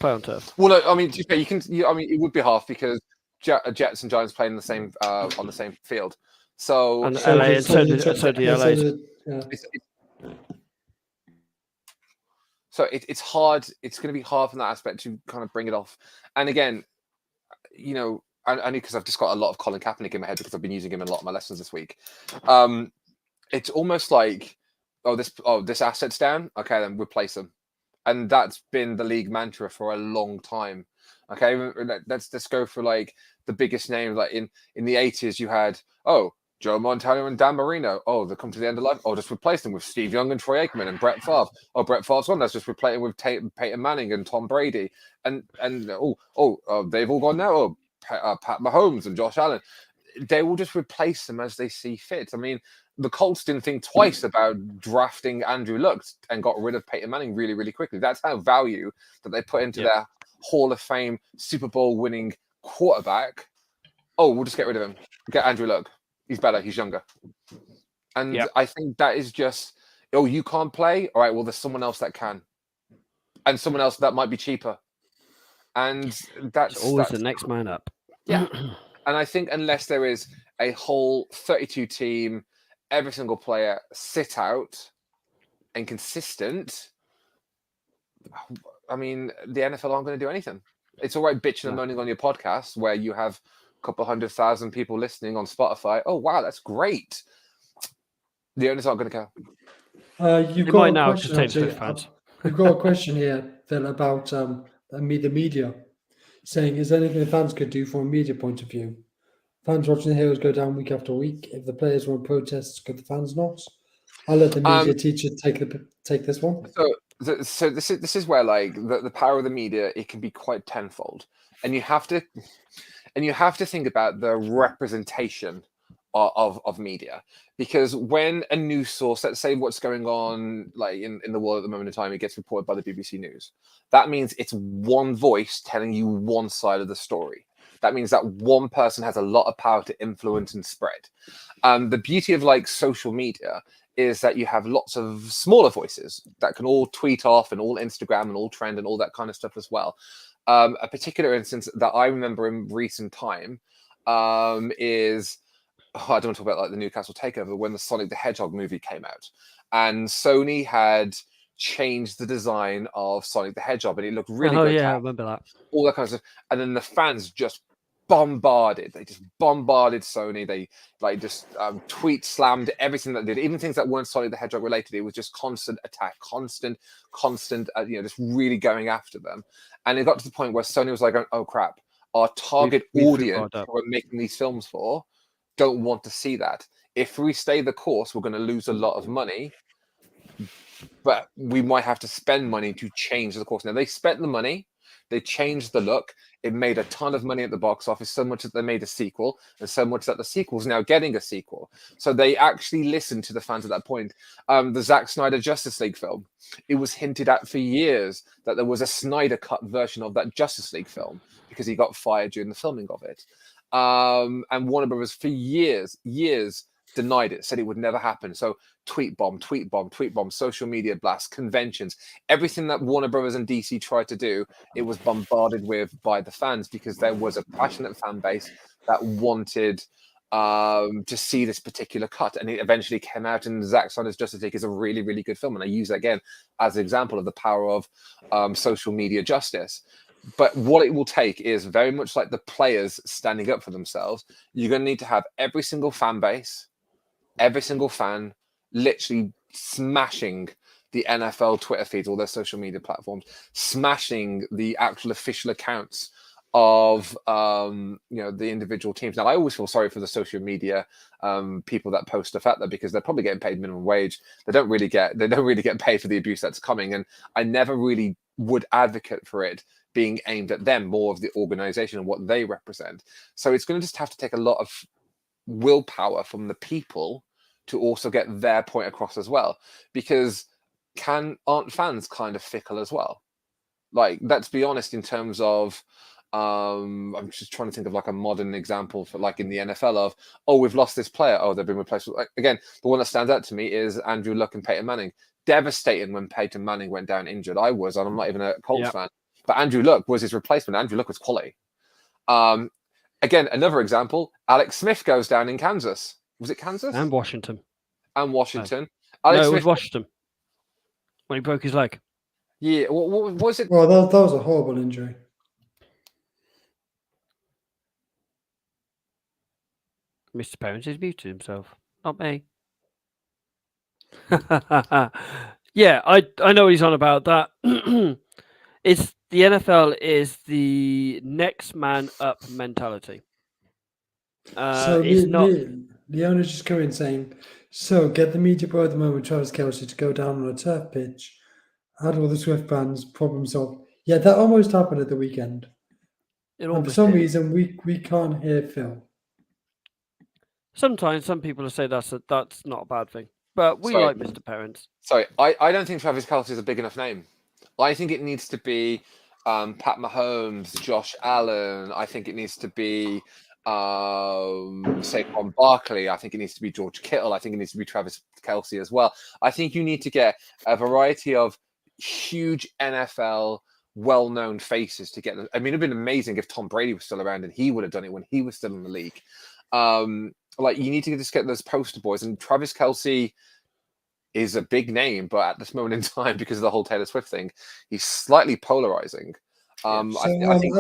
turf. Well, no, I mean, you can. I mean, it would be half because Jets and Giants play in the same on the same field. So and LA and so do LA. So it's hard. It's going to be hard from that aspect to kind of bring it off. And again, you know, I because I've just got a lot of Colin Kaepernick in my head because I've been using him in a lot of my lessons this week. It's almost like, this asset's down. Okay, then replace them. And that's been the league mantra for a long time. Okay, let's go for like the biggest names. Like in the 80s, you had Joe Montana and Dan Marino. They come to the end of life. Just replace them with Steve Young and Troy Aikman and Brett Favre. Brett Favre's gone. Let's just replace him with Peyton Manning and Tom Brady. And they've all gone now. Pat Mahomes and Josh Allen. They will just replace them as they see fit. I mean, the Colts didn't think twice about drafting Andrew Luck and got rid of Peyton Manning really, really quickly. That's how value that they put into their Hall of Fame Super Bowl winning quarterback. We'll just get rid of him. Get Andrew Luck. He's better. He's younger. And I think that is just, you can't play? All right, well, there's someone else that can. And someone else that might be cheaper. And that's always the next man up. Yeah. And I think unless there is a whole 32 team, every single player sit out and consistent, I mean, the NFL aren't going to do anything. It's all right bitching and moaning on your podcast where you have a couple 100,000 people listening on Spotify. Oh, wow, that's great. The owners aren't going to care. You've got a question here, Phil, about the media, saying, is there anything the fans could do from a media point of view? Fans watching the Heroes go down week after week. If the players want protests, could the fans not? I'll let the media teacher take this one. So this is where like the power of the media, it can be quite tenfold, and you have to think about the representation of media, because when a news source, let's say what's going on like in the world at the moment in time, it gets reported by the BBC News. That means it's one voice telling you one side of the story. That means that one person has a lot of power to influence and spread. The beauty of like social media is that you have lots of smaller voices that can all tweet off and all Instagram and all trend and all that kind of stuff as well. A particular instance that I remember in recent time is I don't want to talk about like the Newcastle takeover when the Sonic the Hedgehog movie came out, and Sony had changed the design of Sonic the Hedgehog, and it looked really good. yeah, I remember that. All that kind of stuff, and then the fans just bombarded. They just bombarded Sony. They like just tweet slammed everything that they did, even things that weren't Sonic the Hedgehog related. It was just constant attack, constant, just really going after them. And it got to the point where Sony was like, "Oh crap, our target audience who we're making these films for don't want to see that. If we stay the course, we're going to lose a lot of money, but we might have to spend money to change the course." Now they spent the money. They changed the look. It made a ton of money at the box office, so much that they made a sequel, and so much that the sequel's now getting a sequel. So they actually listened to the fans at that point. The Zack Snyder Justice League film, it was hinted at for years that there was a Snyder cut version of that Justice League film because he got fired during the filming of it. And Warner Brothers for years denied it, said it would never happen. So tweet bomb, social media blasts, conventions, everything that Warner Brothers and DC tried to do, it was bombarded with by the fans because there was a passionate fan base that wanted to see this particular cut. And it eventually came out, and Zack Snyder's Justice League is a really, really good film. And I use that again as an example of the power of social media justice. But what it will take is very much like the players standing up for themselves. You're going to need to have every single fan base, every single fan literally smashing the NFL Twitter feeds, all their social media platforms, smashing the actual official accounts of the individual teams. Now, I always feel sorry for the social media people that post stuff out there because they're probably getting paid minimum wage. They don't really get paid for the abuse that's coming, and I never really would advocate for it being aimed at them, more of the organization and what they represent. So it's going to just have to take a lot of willpower from the people to also get their point across as well, because aren't fans kind of fickle as well? Like, let's be honest, in terms of I'm just trying to think of like a modern example for like in the NFL of, oh, we've lost this player, oh, they've been replaced. Again, the one that stands out to me is Andrew Luck and Peyton Manning. Devastating when Peyton Manning went down injured. And I'm not even a Colts fan, but Andrew Luck was his replacement. Andrew Luck was quality. Again, another example, Alex Smith goes down in Kansas. Was it Kansas? And Washington. No, Alex Smith, it was Washington when he broke his leg. Yeah, what was it? Well, that was a horrible injury. Mr. Parents has muted himself, not me. Yeah, I know what he's on about. That it's the NFL is the next man up mentality. So it's not. Leona's just coming in saying, so get the media bro at the moment, Travis Kelce, to go down on a turf pitch, add all the Swift fans, problem solved. Yeah, that almost happened at the weekend. And for some reason, we can't hear Phil. Sometimes some people will say that's not a bad thing, but we like Mr. Parents. Sorry, I don't think Travis Kelce is a big enough name. I think it needs to be Pat Mahomes, Josh Allen. I think it needs to be Saquon Barkley. I think it needs to be George Kittle. I think it needs to be Travis Kelce as well. I think you need to get a variety of huge NFL well-known faces to get them. I mean, it'd been amazing if Tom Brady was still around and he would have done it when he was still in the league. Like, you need to just get those poster boys, and Travis Kelce is a big name, but at this moment in time, because of the whole Taylor Swift thing, he's slightly polarizing. I think,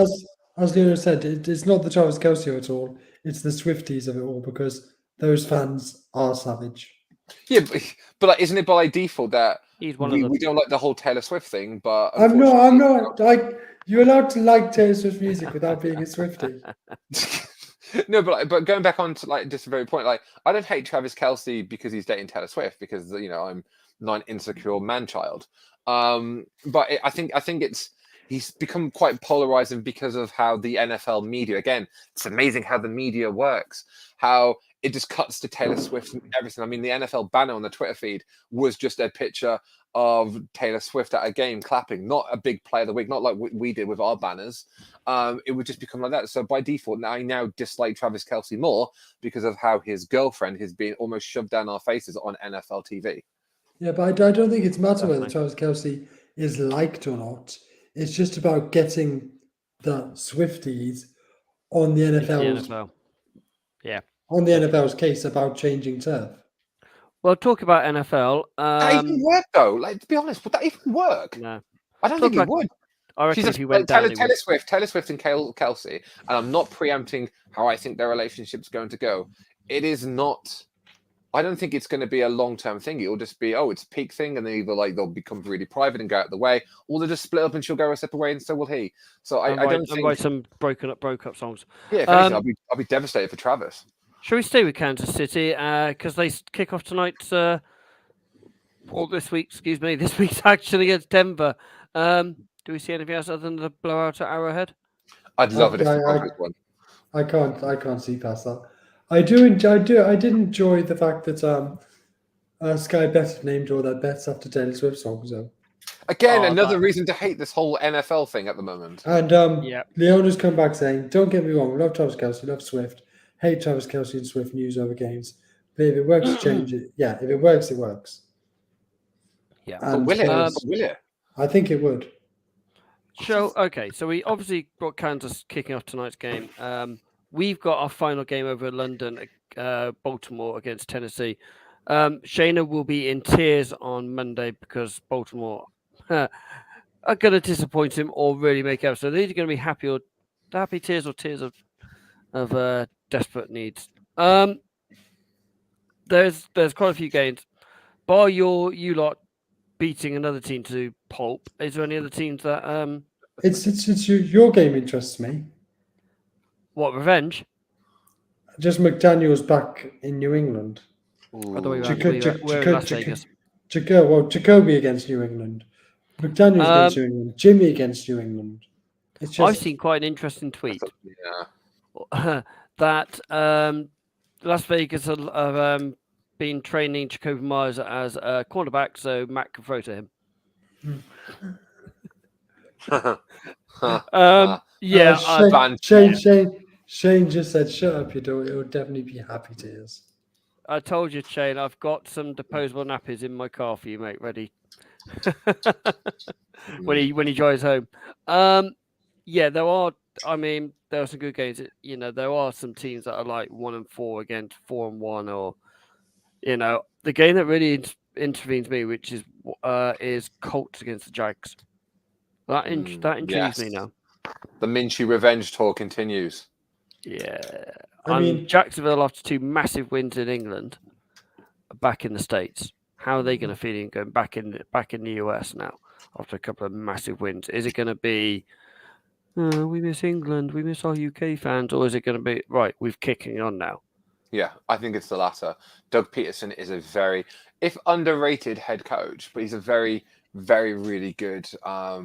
as Leona said, it's not the Travis Kelce at all. It's the Swifties of it all, because those fans are savage. Yeah, but like, isn't it by default that he's one of them? We don't like the whole Taylor Swift thing? But I'm not. Like, you're allowed to like Taylor Swift music without being a Swiftie. No, but going back on to like just a very point, like, I don't hate Travis Kelce because he's dating Taylor Swift, because I'm not an insecure man child. But I think he's become quite polarizing because of how the NFL media, again, it's amazing how the media works, how it just cuts to Taylor Swift and everything. I mean, the NFL banner on the Twitter feed was just a picture of Taylor Swift at a game clapping, not a big play of the week, not like we did with our banners. It would just become like that. So by default, I now dislike Travis Kelce more because of how his girlfriend has been almost shoved down our faces on NFL TV. Yeah, but I don't think it's matter whether Travis Kelce is liked or not. It's just about getting the Swifties on the NFL. Yeah. on the NFL's case about changing turf. Well, talk about NFL. That even work though? Like, to be honest, would that even work? No, I don't Talk think it about- would. I reckon She's if just he went down, he would. Taylor Swift and Kelsey, and I'm not preempting how I think their relationship's going to go. It is not. I don't think it's going to be a long-term thing. It'll just be, it's a peak thing, and then either like they'll become really private and go out of the way, or they'll just split up and she'll go a separate way, and so will he. So I don't think. write some broke up songs. Yeah, if anything, I'll be devastated for Travis. Shall we stay with Kansas City because they kick off tonight? Or this week, excuse me. This week's actually against Denver. Do we see anything else other than the blowout at Arrowhead? I'd love it if the Broncos won. I can't see past that. I did enjoy the fact that Sky Bet named all their bets after Taylor Swift songs. So. Again, another reason to hate this whole NFL thing at the moment. And Leona's come back saying, "Don't get me wrong, we love Travis Kelce, love Swift, hate Travis Kelce and Swift news over games. But if it works, change it. Yeah, if it works, it works. Yeah, And but will it? I think it would. Okay, so we obviously got Kansas kicking off tonight's game. We've got our final game over in London, Baltimore against Tennessee. Shayna will be in tears on Monday because Baltimore are going to disappoint him or really make up. So they're either going to be happy tears or tears of desperate needs. There's quite a few games. Bar you lot beating another team to pulp, is there any other teams that It's your game interests me. what revenge? Just McDaniel's back in New England. We're in Las Vegas. Jacoby against New England. McDaniel's against New England. Jimmy against New England. It's just I've seen quite an interesting tweet Yeah. that Las Vegas have been training Jacoby Myers as a cornerback, so Matt can throw to him. Shane just said, "Shut up, you don't. It will definitely be happy tears." I told you, Shane. I've got some disposable nappies in my car for you, mate. Ready when he drives home. There are. I mean, there are some good games. There are some teams that are like 1-4 against 4-1, or the game that really intervenes me, which is Colts against the Jags. That intrigues me now. The Minshew revenge tour continues. Yeah. I mean, Jacksonville after 2 massive wins in England, back in the States. How are they going to feel going back in the US now after a couple of massive wins? Is it going to be, we miss England, we miss our UK fans, or is it going to be right? We're kicking on now. Yeah, I think it's the latter. Doug Peterson is a very, if underrated head coach, but he's a very, very, really good. I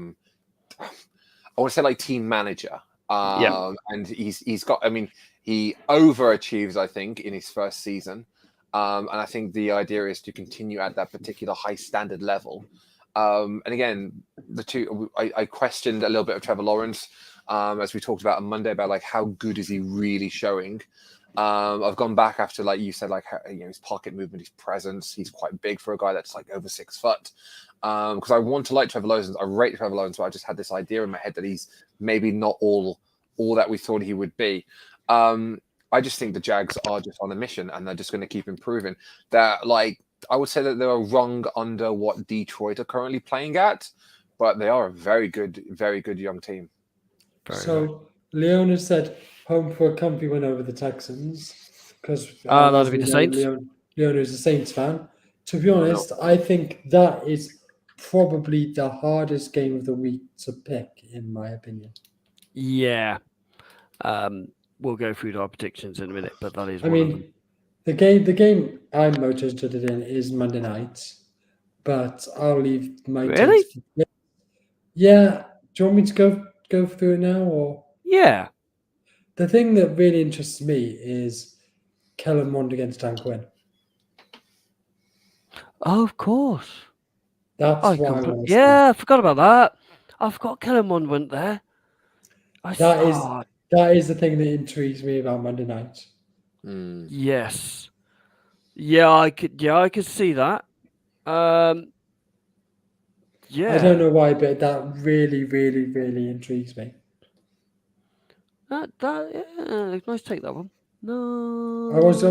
want to say like team manager. And he's got. I mean, he overachieves, I think, in his first season. And I think the idea is to continue at that particular high standard level. And again, the two, I questioned a little bit of Trevor Lawrence, as we talked about on Monday, about like how good is he really showing. I've gone back after, like you said, like his pocket movement, his presence. He's quite big for a guy that's like over 6 foot. Because I want to like Trevor Lawrence. I rate Trevor Lawrence, but I just had this idea in my head that he's maybe not all that we thought he would be. I just think the Jags are just on a mission, and they're just going to keep improving. They're like, I would say that they're rung under what Detroit are currently playing at, but they are a very good young team. Leona said home for a comfy win over the Texans because that'll be the Saints. Leona is a Saints fan. To be honest, I think that is probably the hardest game of the week to pick, in my opinion. Yeah. We'll go through our predictions in a minute, but that is I mean, the game I'm most interested in is Monday night, but I'll leave my really. Yeah. Do you want me to go through it now, or? Yeah. The thing that really interests me is Kellen Mond against Dan Quinn. Oh, of course. That's I forgot about that. I forgot Kellen Mond went there. That is the thing that intrigues me about Monday night. Yes. Yeah, I could see that. Yeah. I don't know why, but that really, really, really intrigues me. Nice take, that one. No. I was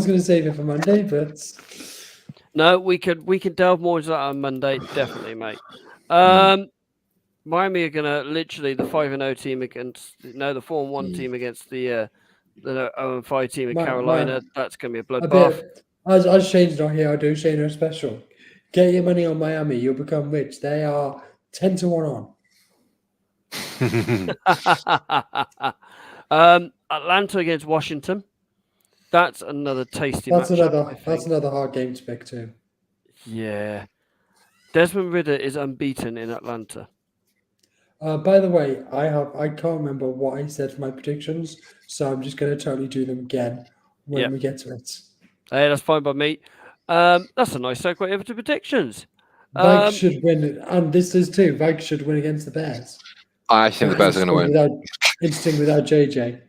going to save it for Monday, but No, we can delve more into that on Monday, definitely, mate. Miami are gonna literally the 5-0 team against the 4-1 team against the 0-5 team in Carolina. That's gonna be a bloodbath. As Shane's not here, I do Shane a special. Get your money on Miami, you'll become rich. They are 10-1 on. Atlanta against Washington. That's another tasty matchup. That's another hard game to pick too. Yeah. Desmond Ridder is unbeaten in Atlanta. By the way, I can't remember what I said for my predictions, so I'm just going to totally do them again when we get to it. Hey, that's fine by me. That's a nice segue over to predictions. Vikes should win, and this is too. Vikes should win against the Bears. I think the Bears are going to win. Interesting without JJ.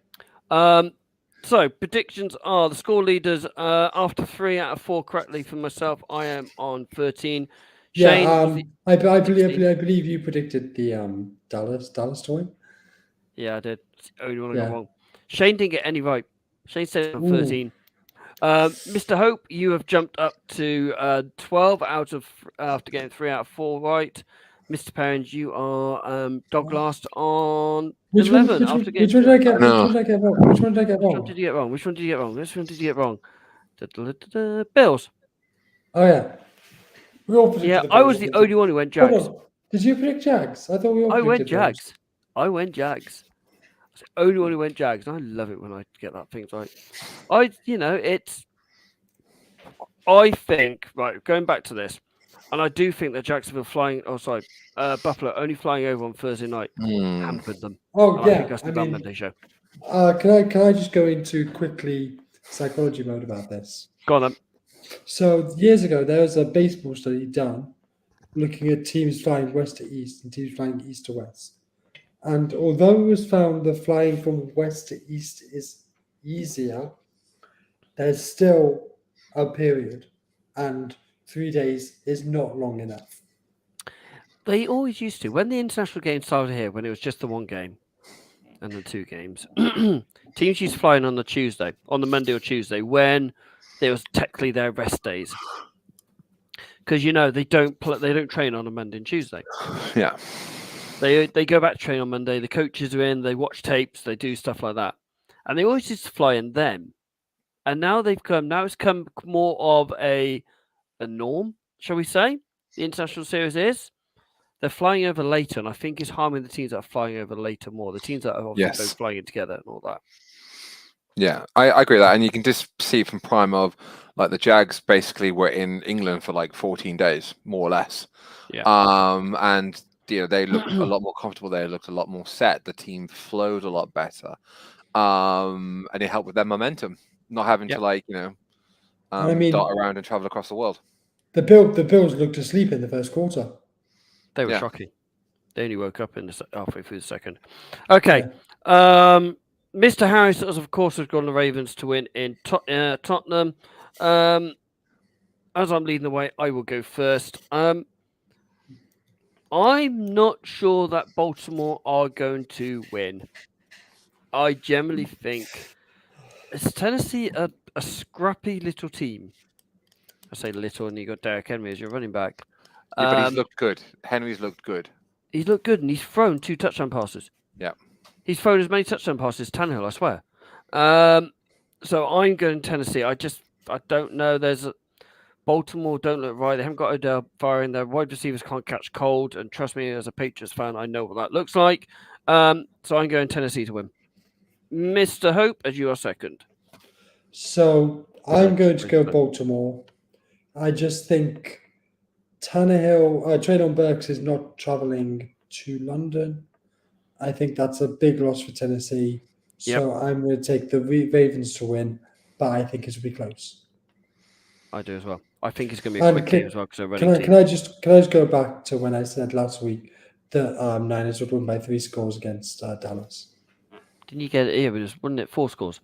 So predictions are the score leaders. After 3 out of 4 correctly for myself, I am on 13. Shane, I believe you predicted the Dallas to win. Yeah, I did. It's the only one I got wrong. Shane didn't get any right. Shane said on 13. Mr. Hope, you have jumped up to 12 after getting 3 out of 4 right. Mr. Perrins, you are dog last on 11 after getting. Which one did I get wrong? Which one did I get wrong? Which one did you get wrong? Bills. Oh yeah. We all predicted the Bills. I was the only one who went Jags. Did you predict Jags? I thought we all predicted went Jags. I went Jags. I was the only one who went Jags. And I love it when I get that things right. I think, right, going back to this, and I do think that Jacksonville Buffalo only flying over on Thursday night hampered them. Oh, and I think that's the Monday show. Can I just go into quickly psychology mode about this? Go on then. So years ago, there was a baseball study done looking at teams flying west to east and teams flying east to west. And although it was found that flying from west to east is easier, there's still a period, and 3 days is not long enough. They always used to. When the international game started here, when it was just the one game and the 2 games, teams used to fly in on the Monday or Tuesday, when there was technically their rest days. Because they don't train on a Monday and Tuesday. Yeah. They go back to train on Monday. The coaches are in. They watch tapes. They do stuff like that, and they always used to fly in then. And now it's come more of a norm, shall we say? The international series is they're flying over later, and I think it's harming the teams that are flying over later more. The teams that are obviously both flying in together and all that. Yeah, I agree with that, and you can just see from Prime of like the Jags basically were in England for like 14 days, more or less. Yeah. And they looked a lot more comfortable. They looked a lot more set. The team flowed a lot better, and it helped with their momentum, not having to dart around and travel across the world. The Bills looked asleep in the first quarter. They were shocking. They only woke up in halfway through the second. Okay. Yeah. Mr. Harris, of course, has gone the Ravens to win in Tottenham. As I'm leading the way, I will go first. I'm not sure that Baltimore are going to win. I generally think it's Tennessee a scrappy little team. I say little, and you got Derrick Henry as your running back. Yeah, but he's looked good. Henry's looked good. He's looked good, and he's thrown 2 touchdown passes. Yeah. He's thrown as many touchdown passes as Tannehill, I swear. So I'm going Tennessee. I don't know. Baltimore don't look right. They haven't got Odell firing. Their wide receivers can't catch cold. And trust me, as a Patriots fan, I know what that looks like. So I'm going Tennessee to win. Mr. Hope, as you are second. So I'm going to go Baltimore. I just think Treylon Burks is not traveling to London. I think that's a big loss for Tennessee. So I'm going to take the Ravens to win, but I think it will be close. I do as well. I think it's going to be a quick game as well because they're running. Can I just go back to when I said last week that Niners would win by 3 scores against Dallas? Didn't you get it here? Wasn't it 4 scores?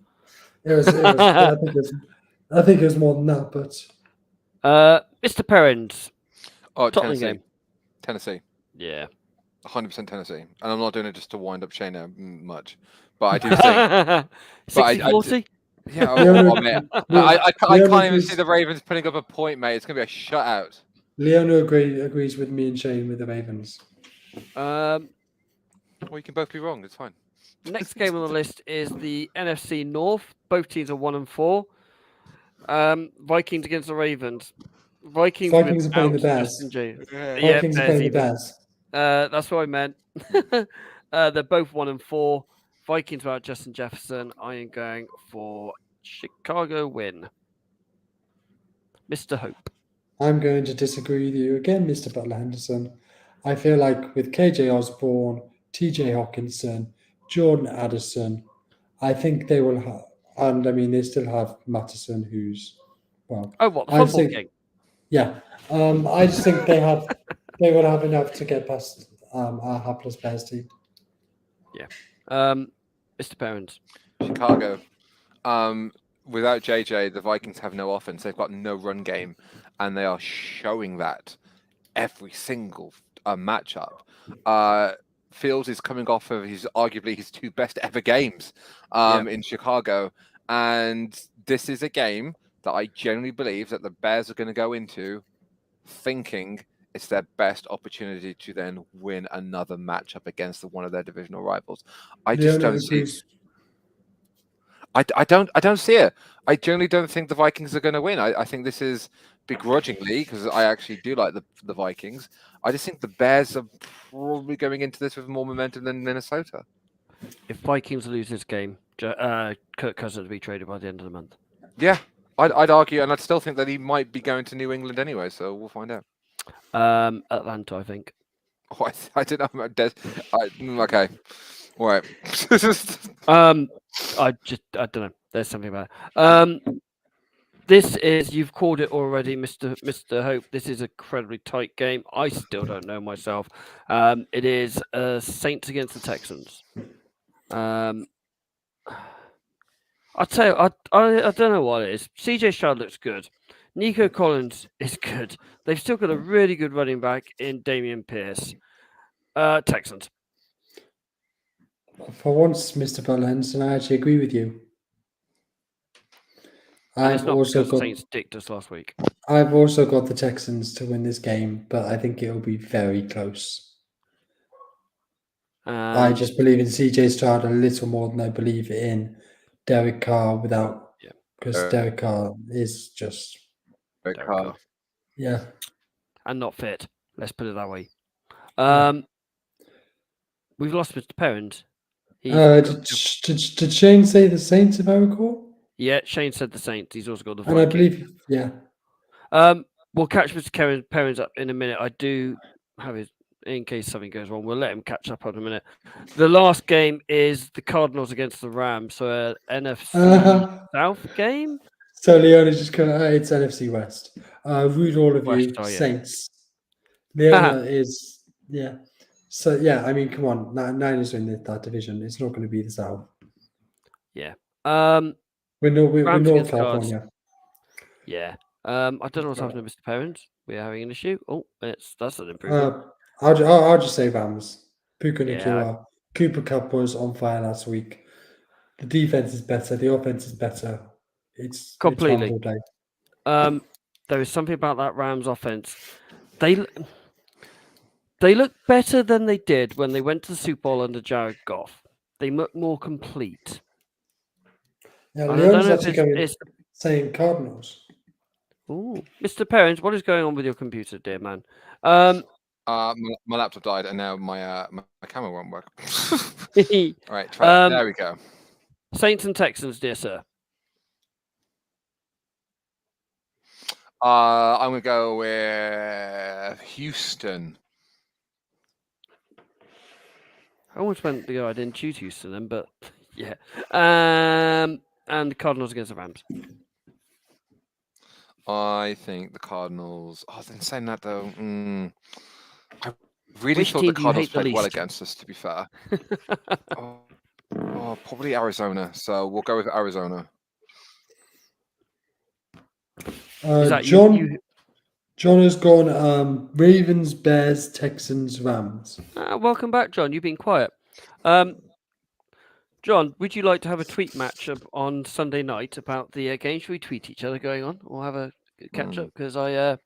It was I think it was more than that, but Mr. Perrins. Oh, Tottenham game. Tennessee. Yeah. 100% Tennessee, and I'm not doing it just to wind up Shayna much, but I do think. But I 60-40? Yeah, Leona- mate. Le- I can't Leona even see agrees- the Ravens putting up a point, mate. It's gonna be a shutout. Leona agrees with me and Shane with the Ravens. Um, Well, you can both be wrong. It's fine. Next game on the list is the NFC North. Both teams are 1-4. Vikings against the Ravens. Vikings are without playing the Bears. Justin James. Yeah. Yeah, Vikings are Bears playing the even. Bears. That's what I meant. They're both 1-4. Vikings without Justin Jefferson. I am going for Chicago win. Mr. Hope. I'm going to disagree with you again, Mr. Butler Henderson. I feel like with KJ Osborne, TJ Hawkinson, Jordan Addison, I think they will have, and I mean, they still have Mattison, who's, well, Oh, what? The I football think- game? yeah. I just think they will have enough to get past our hapless Bears team. Mr. Perrins. Chicago. Without JJ, the Vikings have no offense. They've got no run game, and they are showing that every single matchup. Fields is coming off of arguably his 2 best ever games in Chicago, and this is a game that I genuinely believe that the Bears are going to go into thinking it's their best opportunity to then win another matchup against one of their divisional rivals. I just Leona don't see. agrees. I don't see it. I generally don't think the Vikings are going to win. I think this is begrudgingly, because I actually do like the Vikings. I just think the Bears are probably going into this with more momentum than Minnesota. If Vikings lose this game, Kirk Cousins will be traded by the end of the month. Yeah, I'd argue, and I'd still think that he might be going to New England anyway. So we'll find out. Atlanta, I think. Oh, I don't know. Okay, all right. I don't know. There's something about it. This is, you've called it already, Mr. Hope. This is a incredibly tight game. I still don't know myself. It is Saints against the Texans. I'll tell you, I don't know what it is. CJ Stroud looks good. Nico Collins is good. They've still got a really good running back in Damian Pierce. Texans. For once, Mr. Butler Henderson, I actually agree with you. And it's I've not also because got Saints dicked us last week. I've also got the Texans to win this game, but I think it'll be very close. I just believe in CJ Stroud a little more than I believe in Derek Carr because Derek Carr is just Derek Carr. yeah. And not fit. Let's put it that way. We've lost Mr. Perrins. Did Shane say the Saints, if I recall? Yeah, Shane said the Saints. He's also got the And I Vikings. believe, yeah. We'll catch Mr. Perrins up in a minute. I do have his, in case something goes wrong, we'll let him catch up in a minute. The last game is the Cardinals against the Rams. So NFC South game? So Leona's just going it's NFC West. Rude all of West, you, yeah. Saints. Leona is, yeah. So, yeah, I mean, come on. Niners are in that division. It's not going to be the South. Yeah. We're Rams North against California. Yeah. I don't know what's happening to Mr. Perrins. We're having an issue. Oh, that's an improvement. I'll just say Rams. Puka Yeah. Nacua. Cooper Cup was on fire last week. The defense is better. The offense is better. It's Completely. Rams all day. There is something about that Rams offense. They look better than they did when they went to the Super Bowl under Jared Goff. They look more complete. Yeah, And I don't Leona's know if actually saying Cardinals. Ooh, Mr. Perrins, what is going on with your computer, dear man? My laptop died, and now my camera won't work. All right, there we go. Saints and Texans, dear sir. I'm gonna go with Houston. I almost went the I didn't choose Houston then, but yeah. And the Cardinals against the Rams. I think the Cardinals. Oh, then saying that though, I really Which thought team the do you Cardinals hate the played well least? against us. To be fair, probably Arizona. So we'll go with Arizona. Is that John, you? John has gone Ravens, Bears, Texans, Rams. Welcome back, John. You've been quiet. John, would you like to have a tweet match on Sunday night about the game? Should we tweet each other going on or have a catch up? Because I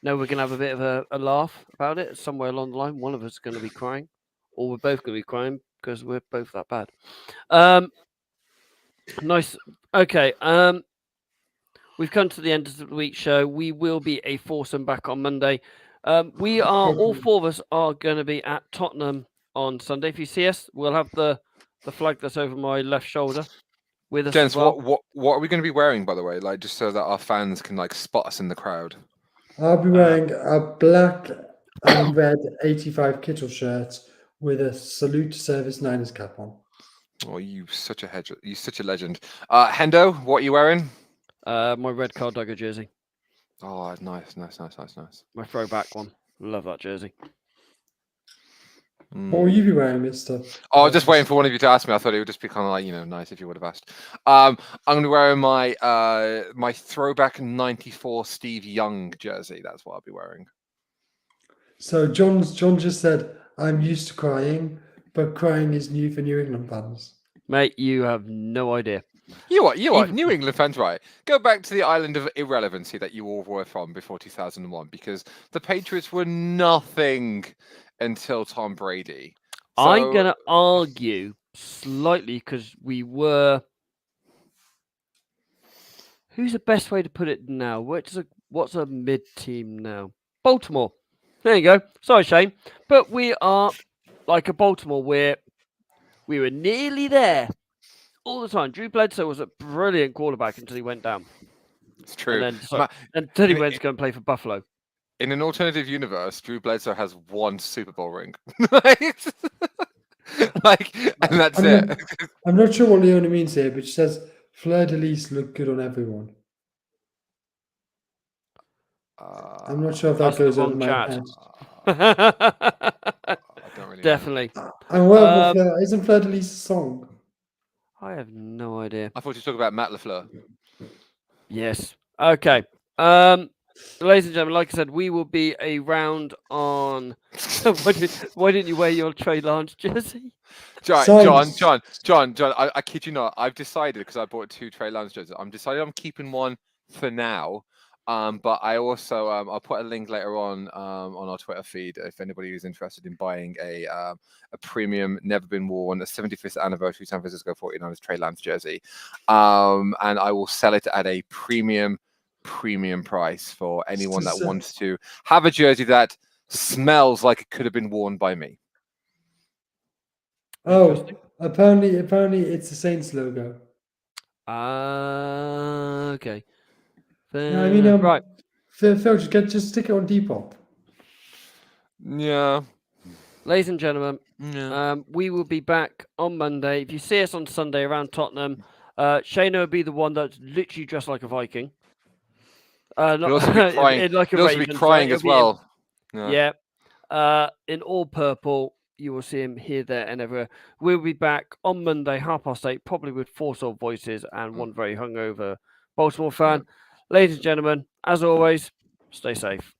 know we're going to have a bit of a laugh about it somewhere along the line. One of us is going to be crying, or we're both going to be crying because we're both that bad. Nice. Okay. We've come to the end of the week show. We will be a foursome back on Monday. We are all four of us are going to be at Tottenham on Sunday. If you see us, we'll have the flag that's over my left shoulder with us. Gents, as well. what are we going to be wearing, by the way? Like, just so that our fans can like spot us in the crowd. I'll be wearing a black and red 85 Kittle shirt with a salute to service Niners cap on. Oh, you such a legend. Hendo, what are you wearing? My red Carl Duggar jersey. Oh, nice. My throwback one. Love that jersey. What will you be wearing, Mister? Oh, I was just waiting for one of you to ask me. I thought it would just be kind of like, nice if you would have asked. I'm going to be wearing my my throwback 94 Steve Young jersey. That's what I'll be wearing. So John just said, I'm used to crying, but crying is new for New England fans. Mate, you have no idea. You are New England fans, right? Go back to the island of irrelevancy that you all were from before 2001, because the Patriots were nothing until Tom Brady. I'm going to argue slightly because we were. Who's the best way to put it now? What's a mid team now? Baltimore. There you go. Sorry, Shane, but we are like a Baltimore where we were nearly there all the time. Drew Bledsoe was a brilliant quarterback until he went down. It's true. And then, until he went to go and play for Buffalo. In an alternative universe, Drew Bledsoe has one Super Bowl ring. and that's it. I'm not sure what Leona means here, but she says Fleur de Lis look good on everyone. I'm not sure if that goes over my head. I don't really Definitely. And isn't Fleur de Lis a song? I have no idea. I thought you were talking about Matt LaFleur. Yes. Okay. Ladies and gentlemen, like I said, we will be around on. Why didn't you wear your Trey Lance jersey? John, I kid you not. I've decided, because I bought 2 Trey Lance jerseys, I'm keeping one for now. But I also I'll put a link later on our Twitter feed if anybody is interested in buying a premium, never been worn, a 75th anniversary San Francisco 49ers Trey Lance jersey, and I will sell it at a premium price for anyone that wants to have a jersey that smells like it could have been worn by me. Oh, apparently it's the Saints logo. Okay. No, I mean, right. Phil, just stick it on Depop. Yeah. Ladies and gentlemen, yeah. We will be back on Monday. If you see us on Sunday around Tottenham, Shayna will be the one that's literally dressed like a Viking. He'll also be crying. Like He'll also be crying as well. Yeah. In all purple. You will see him here, there, and everywhere. We'll be back on Monday, 8:30, probably with 4 sore voices and one very hungover Baltimore fan. Ladies and gentlemen, as always, stay safe.